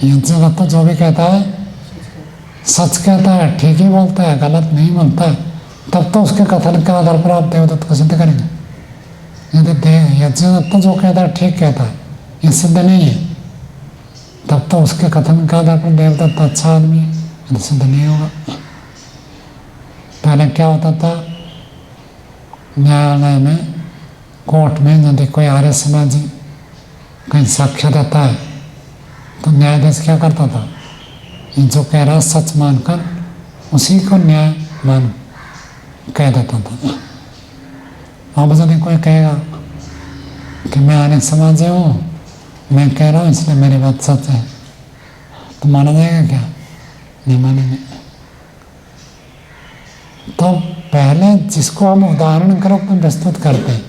यज्ञदत्त जो भी कहता है सच कहता है, ठीक ही बोलता है, गलत नहीं बोलता है, तब तो उसके कथन के आधार पर आप देवदत्त को सिद्ध करेंगे। यदि यज्ञदत्त जो कहता है ठीक कहता है, ये सिद्ध नहीं है, तब तो उसके कथन के आधार पर देवदत्त अच्छा आदमी है, तो सिद्ध नहीं होगा। पहले क्या होता था, न्यायालय में, कोर्ट में यदि कोई आर्य समाजी कहीं साक्ष्य देता है तो न्यायाधीश क्या करता था? ये जो कह रहा सच मानकर उसी को न्याय मान कह देता था। अब यदि कोई कहेगा कि मैं आर्य समाजी हूँ, मैं कह रहा हूँ इसलिए मेरी बात सच है, तो माना जाएगा क्या? नहीं मानेंगे। तो पहले जिसको हम उदाहरण के रूप में प्रस्तुत करते हैं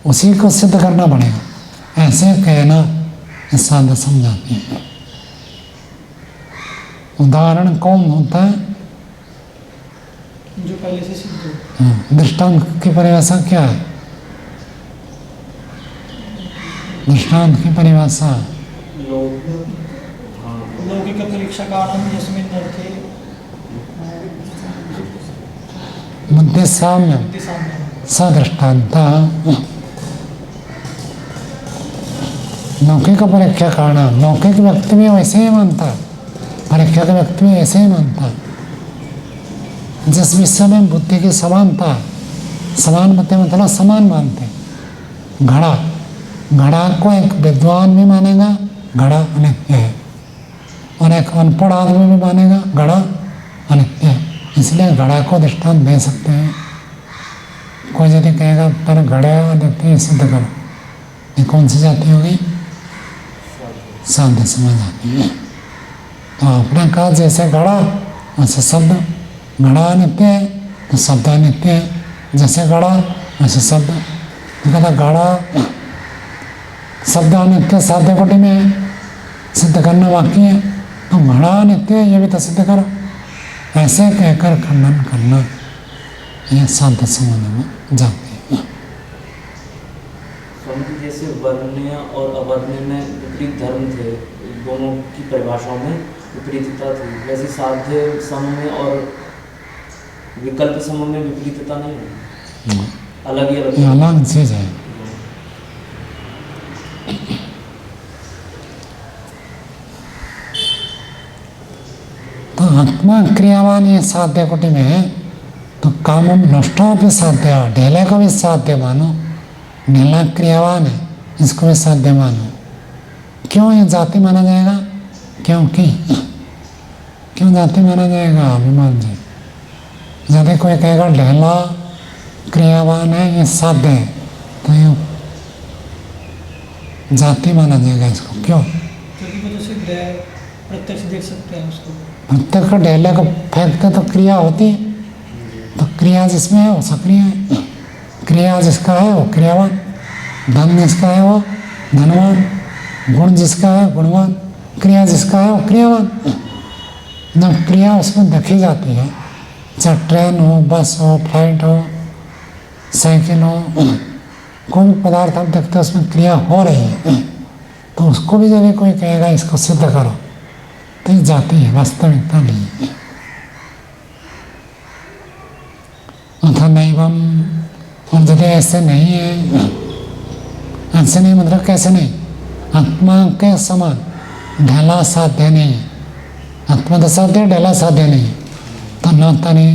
उसी को सिद्ध करना पड़ेगा। ऐसे कहना साध्य समझाते हैं। उदाहरण कौन होता है? जो पहले से सिद्ध हो। दृष्टांत की परिभाषा क्या है? दृष्टांत की परिभाषा लौकिक परीक्षा कारणम यस्मिन् अर्थे बुद्धि साम्य सदृष्टांत। लौकिक परीक्षा कारण, लौकिक व्यक्ति भी वैसे ही मानता है, परीक्षा का व्यक्ति भी ऐसे ही मानता है। जिस विषय में बुद्धि की समानता है, समान मतलब समान मानते हैं। घड़ा को एक विद्वान भी मानेगा घड़ा अनित्य है, और एक अनपढ़ आदमी भी मानेगा घड़ा अनित्य है, इसलिए घड़ा को दृष्टांत दे सकते हैं। कोई यदि कहेगा पर घड़ा अनित्य सिद्ध करो, ये कौन सी जाति होगी? साध्य समझ आती है। तो आपने कहा जैसे घड़ा वैसे शब्द, घड़ा अनित्य है तो शब्द अनित्य है, जैसे घड़ा वैसे शब्द। कहता घड़ा शब्द अनित्य साध्य कोटि में है, सिद्ध करना बाकी है, तो घड़ा अनित्य है ये भी तो सिद्ध करो। ऐसे कहकर खंडन करना यह साध्य संबंध में जाती है। स्वामी जी, जैसे वर्ण्य और अवर्ण्य में विपरीत धर्म थे, दोनों की परिभाषाओं में विपरीतता थी, वैसे साध्य समूह में और विकल्प समूह में विपरीतता नहीं है, अलग ही ये अलग। अलग चीज है। तो आत्मा क्रियावान ये साध्य कोटि में है, तो कामम नष्टो भी साध्य, ढेले को भी साध्य मानो, ढेला क्रियावान है इसको भी साध्य मानो। क्यों ये जाति माना जाएगा? क्योंकि क्यों जाति माना जाएगा अभिमान जी? यदि कोई कहेगा ढेला क्रियावान है ये साध्य है, तो ये जाति माना जाएगा इसको। क्यों? क्योंकि वो तो सिद्ध है, प्रत्यक्ष देख सकते हैं उसको। प्रत्यक्ष ढेले को फेंकते तो क्रिया होती है, तो क्रिया जिसमें है वो सक्रिय है, क्रिया जिसका है वो क्रियावान, धन जिसका है वो धनवान, गुण जिसका है गुणवान, क्रिया जिसका है वो क्रियावान। जब क्रिया उसमें देखी जाती है, चाहे ट्रेन हो, बस हो, फ्लाइट हो, साइकिल हो, कोई भी पदार्थ आप देखते हो उसमें क्रिया हो रही है, तो उसको भी जब कोई कहेगा इसको सिद्ध करो, तो ये जाती है, वास्तविकता नहीं है। अथा नैवम, और यदि ऐसे नहीं है, ऐसे नहीं मतलब कैसे नहीं? आत्मा के समान ढेला साध्य नहीं, आत्मा तो साध्य, ढेला साध्य नहीं, तो न तनी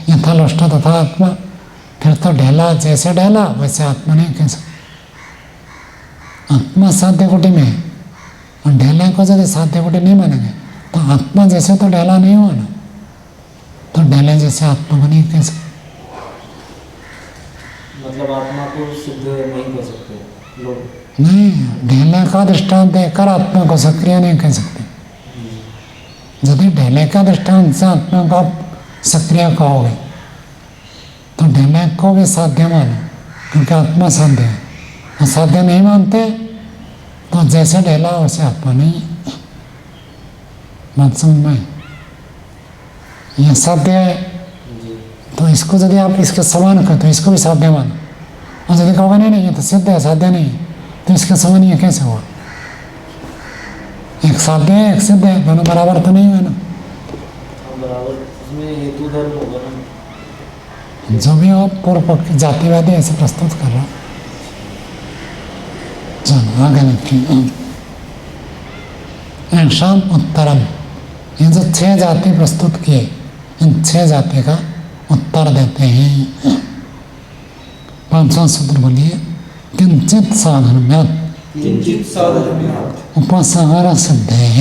यथा लुष्ट तथा आत्मा, फिर तो ढेला जैसे ढेला वैसे आत्मा नहीं कह सकते। आत्मा साध्य कोटि में है, और ढेले को यदि साध्य कोटि नहीं मानेंगे तो आत्मा जैसे तो ढेला नहीं हुआ ना, तो ढेले जैसे आत्मा को नहीं कह सकते। मतलब आत्मा को सिद्ध नहीं कर सकते लोग। नहीं, ढेले का दृष्टांत देकर आत्मा को सक्रिय नहीं कह सकते। यदि ढेले का दृष्टांत से आत्मा को आप सक्रिय कहोगे तो ढेले को भी साध्य मानो, क्योंकि आत्मा साध्य है, और साध्य नहीं मानते तो जैसे ढेला वैसे आत्मा नहीं है। बात समझ में? यह साध्य है, तो इसको यदि आप इसके समान कर तो इसको भी साध्य मानो, और यदि कहोगे नहीं ये तो सिद्ध है, साध्य नहीं है, तो इसके समान ये कैसे हुआ? एक साध्य है एक सिद्ध है, दोनों बराबर तो नहीं हुए ना। बराबर उसमें हेतु धर्म होगा ना। जो भी हो पूर्व पक्ष जातिवादी ऐसे प्रस्तुत कर रहा। चलो आगे लिखिए। ऐशाम उत्तरम, ये जो 6 जाति प्रस्तुत किए, इन 6 जाति का उत्तर देते हैं। 5वां सूत्र बोलिए। किंचित साधर्म्यात् किंचित साधर्म्यात् उपसंहार सिद्धेः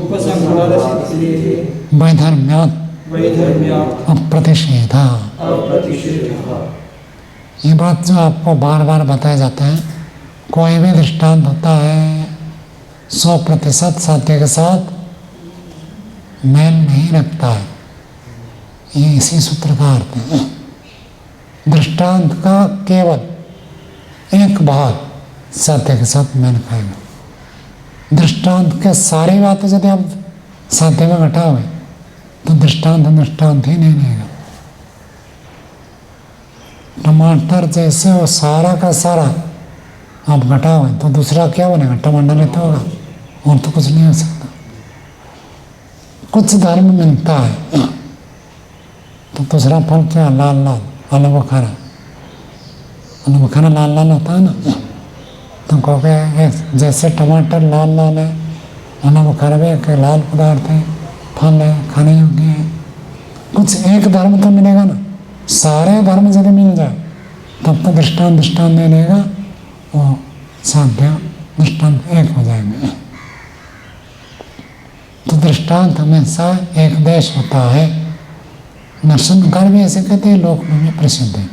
उपसंहार सिद्धेः वैधर्म्यात् वैधर्म्यात् अप्रतिषेधा। अप्रतिषेधः। ये बात जो आपको बार बार बताया जाता है, कोई भी दृष्टांत होता है 100% साध्य के साथ मेल नहीं रखता है, ये इसी सूत्र का अर्थ है। दृष्टांत का केवल एक भाग साध्य के साथ मेल खाएगा। दृष्टांत के सारी बातें यदि आप साध्य में घटाओगे तो दृष्टांत ही नहीं रहेगा। टमाटर जैसे वो सारा का सारा आप घटाओगे तो दूसरा क्या बनेगा? टमाटर नहीं तो होगा, और तो कुछ नहीं हो सकता। कुछ धर्म मिलता है तो दूसरा फल क्या? लाल लाल आलू बुखारा। आलू बुखारा लाल लाल होता है ना, तो कहोगे जैसे टमाटर लाल लाल है, आलू बुखारा भी एक लाल पदार्थ है, फल है, खाने योग्य है। कुछ एक धर्म तो मिलेगा ना। सारे धर्म यदि मिल जाए तब तो दृष्टांत नहीं रहेगा, वो साध्य दृष्टांत एक हो जाएंगे। तो दृष्टांत हमेशा एक देश होता है। नरसिंहकार भी ऐसे कहते हैं, लोक में प्रसिद्ध है।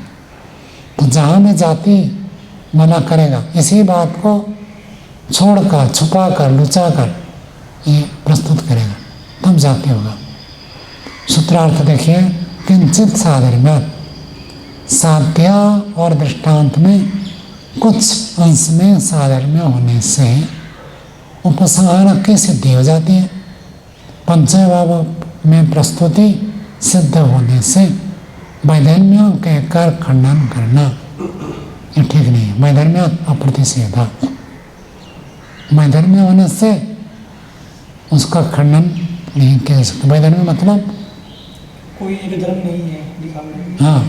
तो जहाँ भी जाति मना करेगा इसी बात को छोड़कर, छुपाकर, लुचाकर ये प्रस्तुत करेगा, तब जाति होगा। सूत्रार्थ देखिए। किंचित साधर्म्यात्, साध्य और दृष्टांत में कुछ अंश में साधर्म्य होने से उपसंहार की सिद्धि हो जाती है। पंचभाव में प्रस्तुति सिद्ध होने से वैधर्म्यों कहकर खंडन करना ये ठीक नहीं है। वैधर्म्य अप्रतिषेधा, वैधर्म्य होने से उसका खंडन नहीं कह सकते। वैधर्म्य मतलब कोई एक धर्म नहीं है दिखाने। हाँ,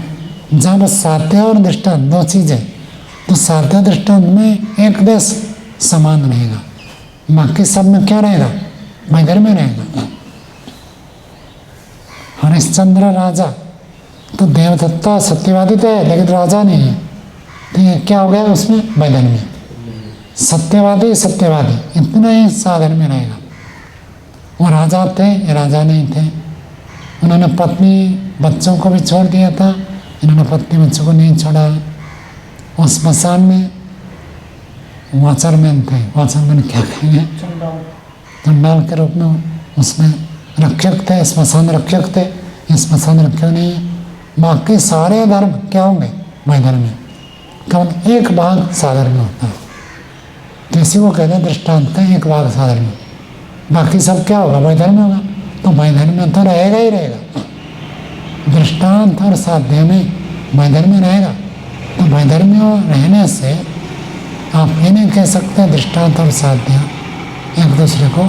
जब साध्य और दृष्टांत दो चीजें, तो साध्य दृष्टांत में एक देश समान रहेगा, बाकी सब में क्या रहेगा? वैधर्म्य रहेगा। हरिश्चंद्र राजा तो देवदत्ता सत्यवादी थे, लेकिन राजा नहीं है, तो ये क्या हो गया उसमें? वैधर्म्य। सत्यवादी सत्यवादी इतना ही साधन में रहेगा। वो राजा थे, ये राजा नहीं थे। उन्होंने पत्नी बच्चों को भी छोड़ दिया था, इन्होंने पत्नी बच्चों को नहीं छोड़ा। उस स्मशान में वॉचरमैन थे, वॉचरमैन क्या कहेंगे? चंडाल के रूप में उसमें रक्षक थे, स्मशान रक्षक थे। ये स्मशान रक्षक नहीं है। बाकी सारे धर्म क्या होंगे? वैधर्म्य। केवल एक भाग साधर्म्य होता है। किसी को कहते हैं दृष्टांत का एक भाग साधर्म्य, बाकी सब क्या होगा? वैधर्म्य होगा। तो वैधर्म्य तो रहेगा ही रहेगा। दृष्टांत और साध्य में वैधर्म्य रहेगा। तो वैधर्म्य रहने से आप ये नहीं कह सकते दृष्टांत और साध्य एक दूसरे को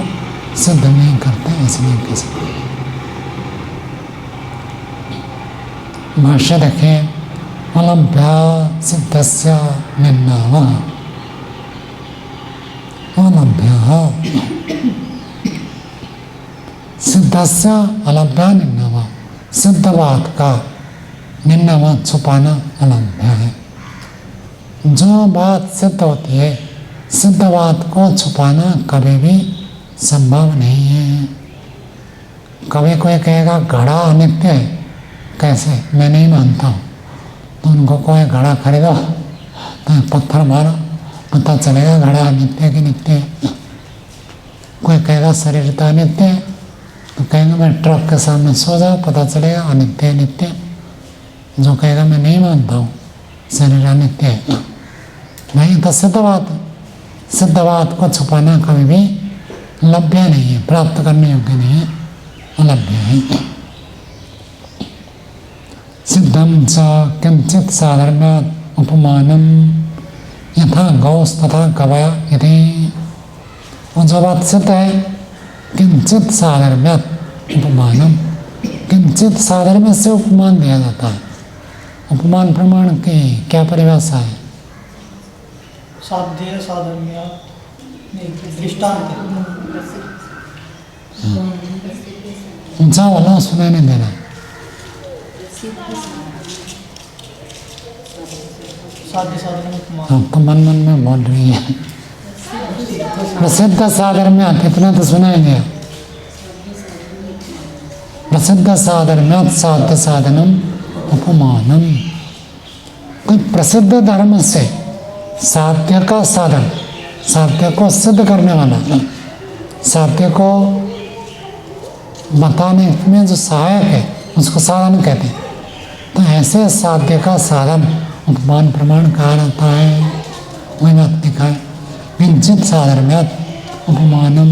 सिद्ध नहीं करते, ऐसे नहीं कह सकते। भाष्य देखें, अलभ्या सिद्धस्य निर्नामः, अलभ्य सिद्धस्य अलभ्या निर्नामः, सिद्ध बात का निर्नाम छुपाना अलभ्य है। जो बात सिद्ध होती है, सिद्ध बात को छुपाना कभी भी संभव नहीं है। कभी कोई कहेगा घड़ा अनित्य है, कैसे? मैं नहीं मानता हूँ। तो उनको कोई घड़ा खरीदो तो पत्थर मारो, पता चलेगा घड़ा अनित्य कि नित्य है। कोई कहेगा शरीर तो अनित्य है, तो कहेंगे मैं ट्रक के सामने सो जाओ, पता चलेगा अनित्य नित्य। जो कहेगा मैं नहीं मानता हूँ शरीर अनित्य है, नहीं तो सिद्ध बात है। सिद्ध बात को छुपाना कभी भी लभ्य नहीं है, प्राप्त करने योग्य नहीं है, अलभ्य है। सिद्धम च किंचित साधर्म्यात् उपमानम यथा गौस तथा गवय यदि। और जो बात सिद्ध है, किंचित साधर्म्यात् उपमानम, किंचित साधर्म्य से उपमान दिया जाता है। उपमान प्रमाण की क्या परिभाषा है? साध्य साधर्म्य दृष्टांत। ऊंचा वाला सुनाई नहीं देना। साध्य साधन उपमान। हाँ, तो मन मन में बोल रही है। प्रसिद्ध साधर्म्यात्, इतना तो सुनाई दिया। प्रसिद्ध साधर्म्यात् साध्य साधनम उपमानम। कोई प्रसिद्ध धर्म से साध्य का साधन, साध्य को सिद्ध करने वाला, साध्य को बताने में जो सहायक है उसको साधन कहते हैं। तो ऐसे साध्य का साधन उपमान प्रमाण कहा जाता है। वही बात लिखा है, किंचित साधर्म्यात् उपमानम।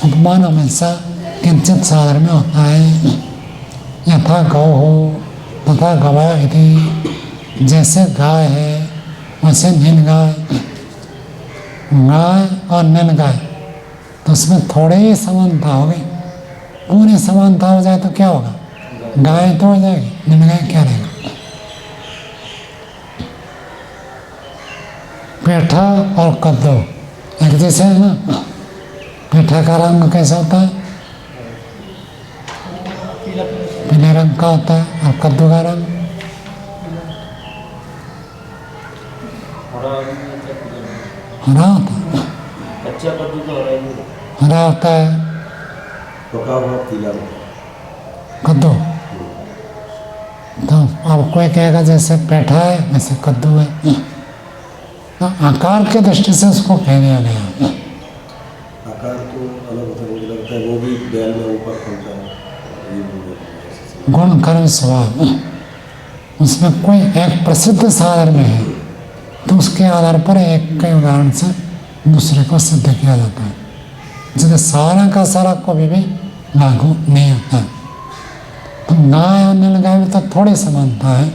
उपमान हमेशा किंचित साधर्म्य होता है। यथा गौ हो तथा गवय यदि, जैसे गाय है वैसे नील गाय। गाय और नील गाय तो उसमें थोड़े ही समानता हो गई। पूरी समानता हो जाए तो क्या होगा? गाय तो हो जाएगी, नील गाय क्या रहेगा? पेठा और कद्दू एक जैसे है ना। पेठा का रंग कैसा होता है? पीले रंग का होता है। और कद्दू का रंग हरा होता है। कच्चा कद्दू तो हरा ही है। हरा होता है पका हुआ पीला कद्दू। तो अब कोई कहेगा जैसे पेठा है वैसे कद्दू है। तो आकार के दृष्टि से उसको कह दिया गया। आकार तो अलग होता है, मुझे लगता है वो भी बैल में ऊपर खुलता है। ये भी है। गुण कर्म स्वभाव, उसमें कोई एक प्रसिद्ध साधन में है तो उसके आधार पर एक के उदाहरण से दूसरे को सिद्ध किया जाता है, जिससे सारा का सारा कभी भी लागू नहीं होता। तो गाय और नीलगाय में तो थोड़ी समानता है।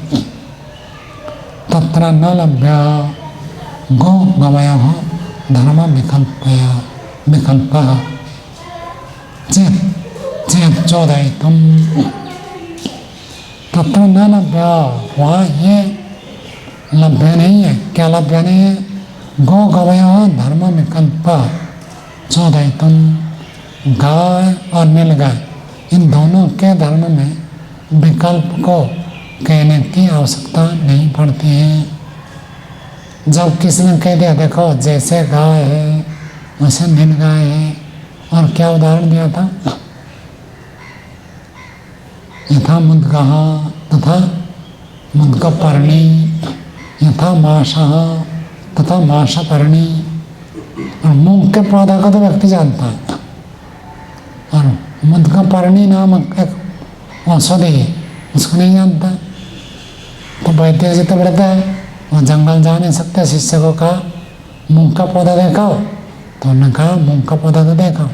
तत्र न लभ्य गो गवयः धर्म विकल्पः चेत् चोदयितुम्। तत्र न लभ्य, वहाँ ये लभ्य नहीं है। क्या लभ्य नहीं है? गो गवयः धर्म विकल्प चोदयितुम्। गाय और नीलगाय इन दोनों के धर्म में विकल्प को कहने की आवश्यकता नहीं पड़ती है। जब किसी ने कह दिया देखो जैसे गाय है वैसे नीलगाय है, और क्या उदाहरण दिया था? यथा मुद्गः तथा मुद्गपर्णी, यथा माषः तथा माषपर्णी। और मूंग के पौधा को तो व्यक्ति जानता है, और मुद्गपर्णी नामक एक औषधि है उसको नहीं जानता। तो वैद्य जी तो बढ़ता है, वो जंगल जा नहीं सकते। शिष्य को कहा मूंग का पौधा देखा, तो उन्होंने कहा मूंग का पौधा तो देखा।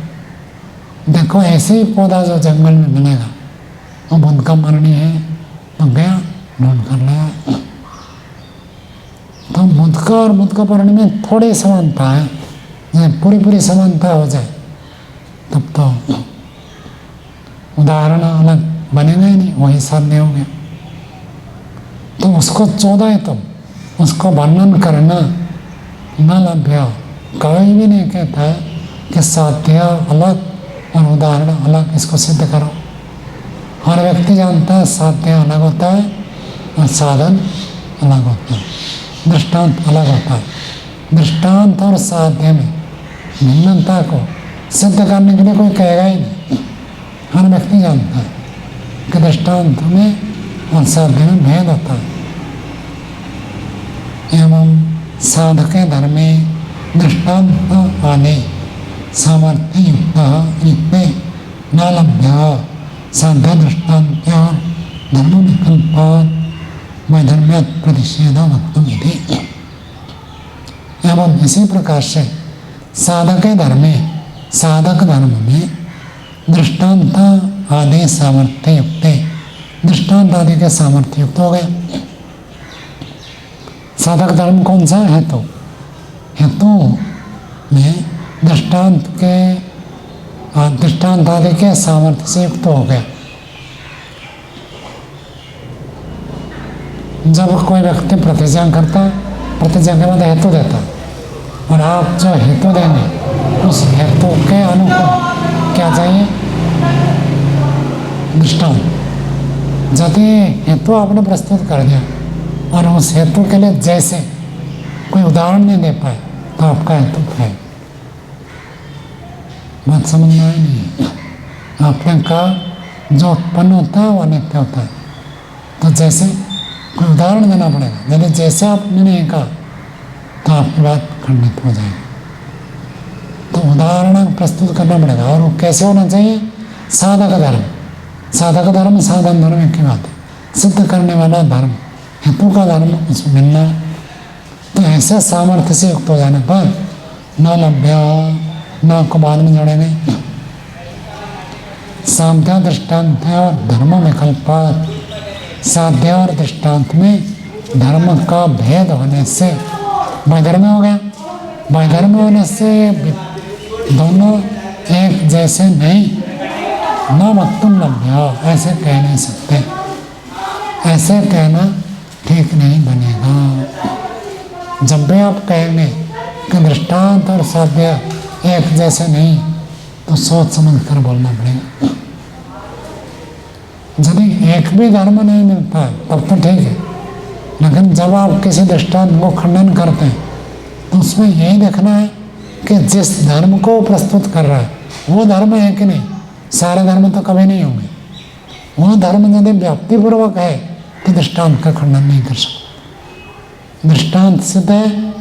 देखो ऐसे ही पौधा जो जंगल में मिलेगा वो मुद्गपर्णी है। तो गया ढूंढ कर लाया। तो मुद्गा और मुद्गपर्णी में थोड़ी समानता है। जब पूरी समानता हो जाए तब तो उदाहरण अलग बनेगा ही नहीं, वही साध्य हो गया। तो उसको 14 तुम उसको वर्णन करना न लभ्य। कभी भी नहीं कहता है कि साध्य अलग और उदाहरण अलग, इसको सिद्ध करो। हर व्यक्ति जानता है साध्य अलग होता है और साधन अलग होता है, दृष्टांत अलग होता है। दृष्टांत और साध्य में भिन्नता को सिद्ध करने के लिए कोई कहेगा ही नहीं। हर व्यक्ति जानता है कि दृष्टांत में और साध्य में भेद होता है। एवं साधके धर्मे दृष्टांत आदि सामर्थ्य युक्ते न लभ्य साध्य दृष्टांत और धर्म विकल्पात् वैधर्म्यात् प्रतिषेधो वक्तुमिति। एवं इसी प्रकार से साधके धर्मे, साधक धर्म में दृष्टांत आदि सामर्थ्य युक्ते, दृष्टांत आदि के सामर्थ्य युक्त हो गए। साधक धर्म कौन सा है? हेतु। हेतु में दृष्टांत आदि के सामर्थ्य से युक्त हो गया। जब कोई व्यक्ति प्रतिज्ञा करता, प्रतिज्ञा के बाद हेतु देता, और आप जो हेतु देंगे उस हेतु के अनुकूल क्या चाहिए? दृष्टांत। यदि हेतु आपने प्रस्तुत कर दिया और उस हेतु के लिए जैसे कोई उदाहरण नहीं दे पाए तो आपका हेतु है, बात समझ में आई नहीं। आपने कहा जो उत्पन्न होता है वो नित्य होता है, तो जैसे कोई उदाहरण देना पड़ेगा। यदि जैसे आपने नहीं कहा तो आपकी बात खंडित हो जाएगी। तो उदाहरण प्रस्तुत करना पड़ेगा, और वो कैसे होना चाहिए? साधक धर्म। साधक धर्म साधन धर्म एक ही बात है। सिद्ध करने वाला धर्म, हेतु का धर्म उसमें मिलना है। तो ऐसे सामर्थ्य से युक्त हो जाने पर न लभ्य, न को बाद में जोड़ेंगे, साध्य दृष्टांत और धर्म विकल्पात्। साध्य और दृष्टांत में धर्म का भेद होने से वैधर्म्य हो गया। वैधर्म्य होने से दोनों एक जैसे नहीं, न वक्तुम लभ्य, ऐसे कह नहीं सकते। ऐसे कहना ठीक नहीं बनेगा। जब भी आप कहेंगे कि दृष्टांत और साध्य एक जैसे नहीं, तो सोच समझ कर बोलना पड़ेगा। यदि एक भी धर्म नहीं मिलता तब तो ठीक है, लेकिन जब आप किसी दृष्टांत को खंडन करते हैं तो उसमें यही देखना है कि जिस धर्म को प्रस्तुत कर रहा है वो धर्म है कि नहीं। सारे धर्म तो कभी नहीं होंगे। वो धर्म यदि व्याप्तिपूर्वक है तो दृष्टांत का खंडन नहीं कर सकते। दृष्टांत सिद्ध है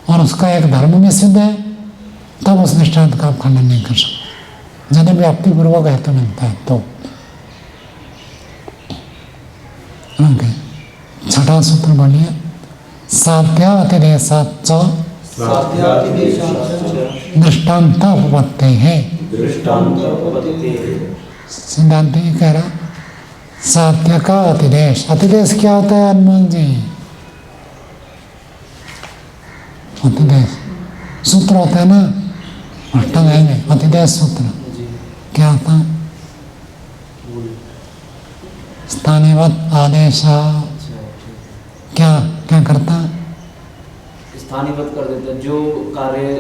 और उसका एक धर्म में सिद्ध है, तब उस दृष्टांत का आप खंडन नहीं कर सकते। यदि व्याप्तिपूर्वक है तो मिलता है तो। ओके, छठा सूत्र बोलिए। साध्यातिदेशाच्च दृष्टांत उपपत्ति है। दृष्टांत उपपत्ति है। सिद्धांत ये कह रहा साध्य का अतिदेश। अतिदेश क्या होता है अनमोल जी? अतिदेश सूत्र होता है ना, अष्टांग में अतिदेश सूत्र जी क्या होता है? स्थानीयवत आदेश अच्छा ठीक। क्या क्या करता है? स्थानीयबद्ध कर देते हैं, जो कार्य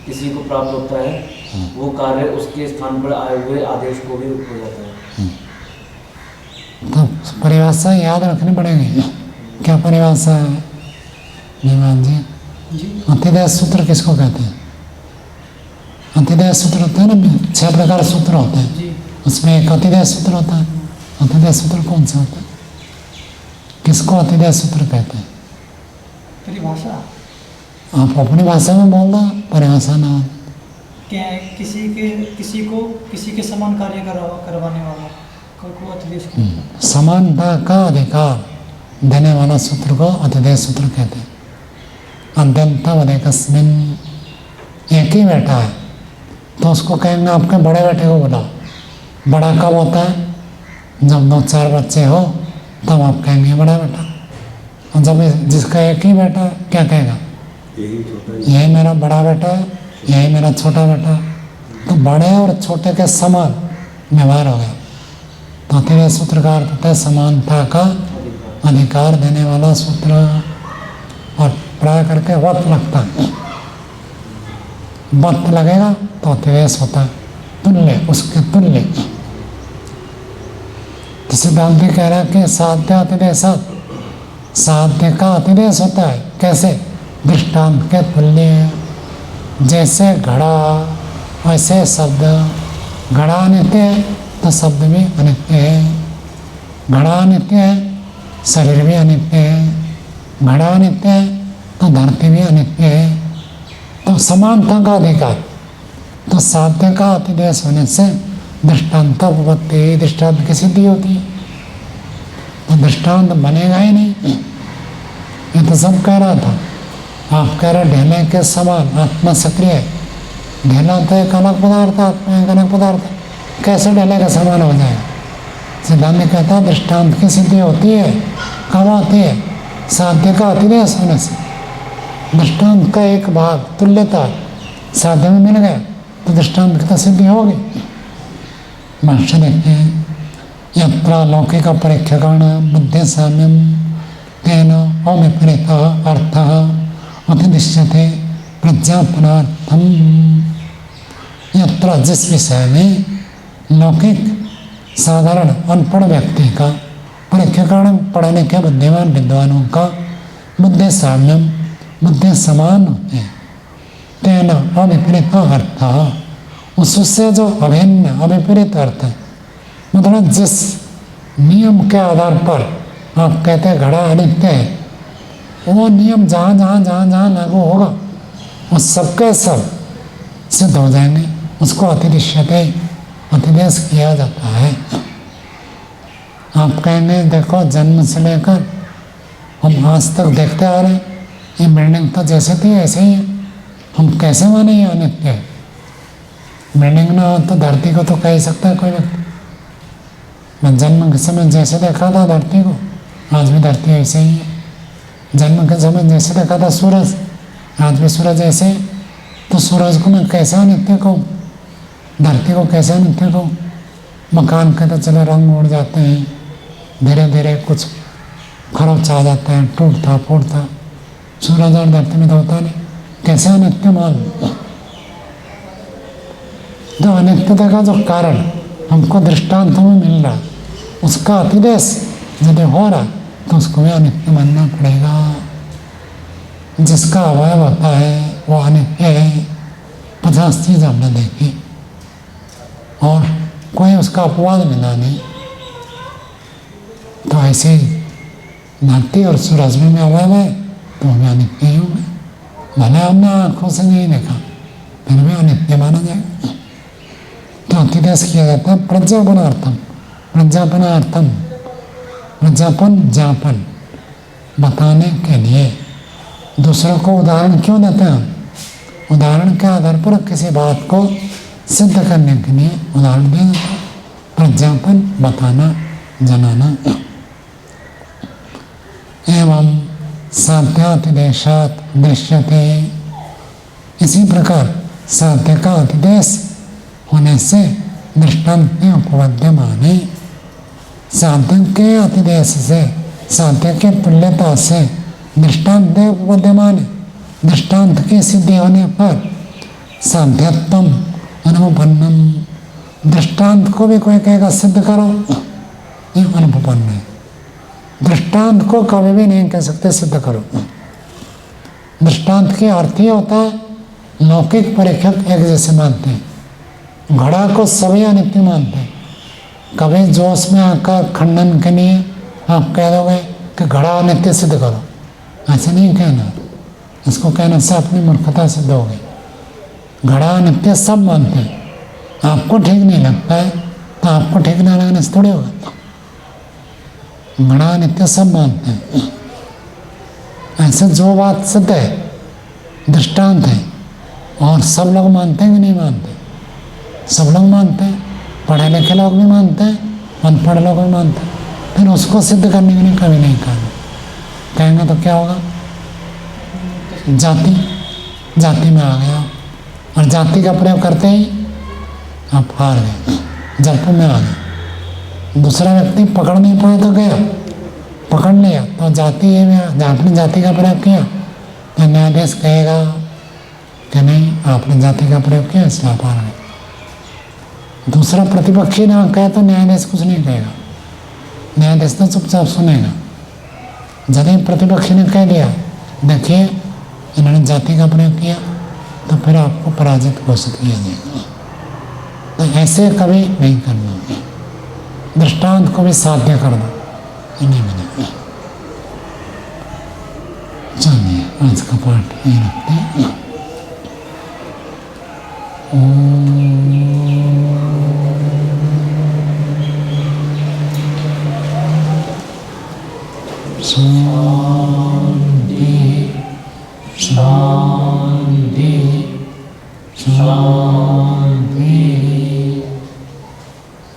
किसी को प्राप्त होता है वो कार्य उसके स्थान पर आए हुए आदेश को भी हो जाता है। तो परिभाषा याद रखनी पड़ेगी। क्या परिभाषा है विमान जी? जी अतिदेश सूत्र किसको कहते हैं? अतिदेश सूत्र होता है ना, 6 प्रकार सूत्र होते हैं, जी उसमें एक अतिदेश सूत्र होता है। अतिदेश सूत्र कौन सा होता है? किसको अतिदेश सूत्र कहते हैं? परिभाषा आप अपनी भाषा में बोल दो, परिभाषा ना हो। क्या है, किसी के समान कार्य करवाने वाला को अतिदेश कहते हैं। समानता का अधिकार देने वाला सूत्र को अतिदेश सूत्र कहते हैं। अद्यंतावदेकस्मिन्, एक ही बेटा है तो उसको कहेंगे आपके बड़े बेटे को बुलाओ। बड़ा कब होता है? जब 2-4 बच्चे हो तब आप कहेंगे बड़ा बेटा। और जब जिसका एक ही बेटा है क्या कहेगा? यही छोटा यही मेरा बड़ा बेटा है, यही मेरा छोटा बेटा है। तो बड़े और छोटे के समान व्यवहार हो गया। तो अतिदेश सूत्र का अर्थ होता है समानता का अधिकार देने वाला सूत्र। और प्राय करके वत लगता है, वत लगेगा तो अतिदेश होता है, तुल्य, उसके तुल्य। तो सिद्धांत कह रहा है कि साध्य अतिदेश, साध्य का अतिदेश होता है। कैसे? दृष्टांत के तुल्य। जैसे घड़ा वैसे शब्द। घड़ा अनित्य है तो शब्द भी अनित्य है। घड़ा अनित्य है, शरीर भी अनित्य है। घड़ा अनित्य है तो धरती भी अनित्य है। तो समानता का अधिकार, तो साध्य का अतिदेश होने से दृष्टांत उपपत्ति, दृष्टांत की सिद्धि होती है। तो दृष्टांत बनेगा ही नहीं। ये तो सब कह रहा था। आप कह रहे ढेले के समान आत्मा सक्रिय है। ढेला तो एक अलग पदार्थ, आत्मा एक अलग पदार्थ। कैसे ढेले का समान हो जाएगा? सिद्धांत कहता है दृष्टांत की सिद्धि होती है। कब होती है? साध्य का अतिदेश होने से। दृष्टांत का एक भाग तुल्यता साध्य में मिल गया तो दृष्टांत की तो सिद्धि होगी। भाष्य देखते हैं, यत्र लौकिक परीक्षकण बुद्धि साम्यम तेन अविपरीत अर्थ अतिदिश्यते प्रज्ञापनार्थम। यत्र जिस विषय में लौकिक साधारण अनपढ़ व्यक्ति का परीक्षकण पढ़ने के बुद्धिमान विद्वानों का बुद्धि साम्यम, बुद्धि समान होते हैं। तेन अविपरीत अर्थ, उससे जो अभिन्न अविपरीत अर्थ है, मतलब जिस नियम के आधार पर आप कहते हैं घड़ा अनित्य है, वो नियम जहाँ जहाँ जहाँ जहाँ लागू होगा वो सबके सब सिद्ध हो जाएंगे। उसको अतिदिश्यते, अतिदेश किया जाता है। आप कहेंगे देखो जन्म से लेकर हम आज तक देखते आ रहे हैं, ये बिल्डिंग तो जैसे थी ऐसे ही है, हम कैसे माने ये अनित्य है? बिल्डिंग ना हो तो धरती को तो कह ही सकता है कोई व्यक्ति। मैं जन्म के समय जैसे देखा था धरती को, आज भी धरती ऐसे ही है। जन्म के समय जैसे देखा था सूरज, आज भी सूरज ऐसे है। तो सूरज को मैं कैसे अनित्य कहूँ? धरती को कैसे अनित्य कहूँ? मकान के तो चले रंग उड़ जाते हैं, धीरे धीरे कुछ खरोच आ जाता है, टूटता फूटता। सूरज और धरती में तो होता नहीं, कैसे अनित्य मान? जो अनित्यता का जो कारण हमको दृष्टांतों में मिल रहा, उसका अतिदेश यदि हो रहा तो उसको भी अनित्य मानना पड़ेगा। जिसका अवयव होता है वो अनित्य है। 50 चीज़ हमने देखी और कोई उसका अपवाद मिला नहीं। तो ऐसे ही धरती और सूरज में अवयव है तो हमें अनित्य ही होंगे। भले हमने आँखों से नहीं देखा फिर भी अनित्य माना जाएगा। तो अतिदेश किया जाता है प्रज्ञापनार्थम। प्रज्ञापनार्थम, प्रज्ञापन ज्ञापन बताने के लिए। दूसरों को उदाहरण क्यों देते हैं हम? उदाहरण के आधार पर किसी बात को सिद्ध करने के लिए उदाहरण दिया जाता है। प्रज्ञापन, बताना, जनाना। एवं साध्यातिदेशात दृश्यते, इसी प्रकार साध्य का अतिदेश होने से दृष्टांत उपपद्यमाने, साध्य के अतिदेश से, साध्य के तुल्यता से दृष्टांत उपपद्यमाने, दृष्टांत की सिद्धि होने पर साध्यत्वम अनुपन्नम, दृष्टांत को भी कोई कहेगा सिद्ध करो, ये अनुपन्न है। दृष्टांत को कभी भी नहीं कह सकते सिद्ध करो। दृष्टांत के अर्थ ही होता है, लौकिक परीक्षक एक जैसे मानते हैं, घड़ा को सभी अनित्य मानते हैं। कभी जोश में आकर खंडन के लिए आप कह दोगे कि घड़ा अनित्य सिद्ध करो, ऐसे नहीं कहना। इसको कहने से अपनी मूर्खता सिद्ध होगी। घड़ा अनित्य सब मानते हैं, आपको ठीक नहीं लगता है तो आपको ठीक ना लगने से थोड़ी होगा। घड़ा नित्य सब मानते हैं। ऐसे जो बात सिद्ध है, दृष्टांत है, और सब लोग मानते हैं कि नहीं मानते? सब लोग मानते हैं, पढ़े लिखे लोग भी मानते हैं, अनपढ़ लोग भी मानते हैं। फिर उसको सिद्ध करने के लिए कभी नहीं कहना। कहेंगे तो क्या होगा? जाति में आ गया, और जाति का प्रयोग करते ही आप हार गए, जल्प में आ गए। दूसरा व्यक्ति पकड़ नहीं पाया तो गया, पकड़ लिया तो जाति ये में आपने जाति का प्रयोग किया तो न्यायाधीश कहेगा कि नहीं आपने जाति का प्रयोग किया इसलिए आप हार गए। दूसरा प्रतिपक्षी ना कहे तो न्यायाधीश कुछ नहीं कहेगा, न्यायाधीश तो चुपचाप सुनेगा। यदि प्रतिपक्षी ने कह दिया देखिए इन्होंने जाति का प्रयोग किया, तो फिर आपको पराजित घोषित किया जाएगा। तो ऐसे कभी नहीं करना, दृष्टांत को भी साध्य कर दो, नहीं मिलेगा। चलिए आज का पाठ यही रखते हैं। शांति शांति शांति।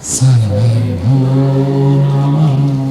सर्वे भूतानि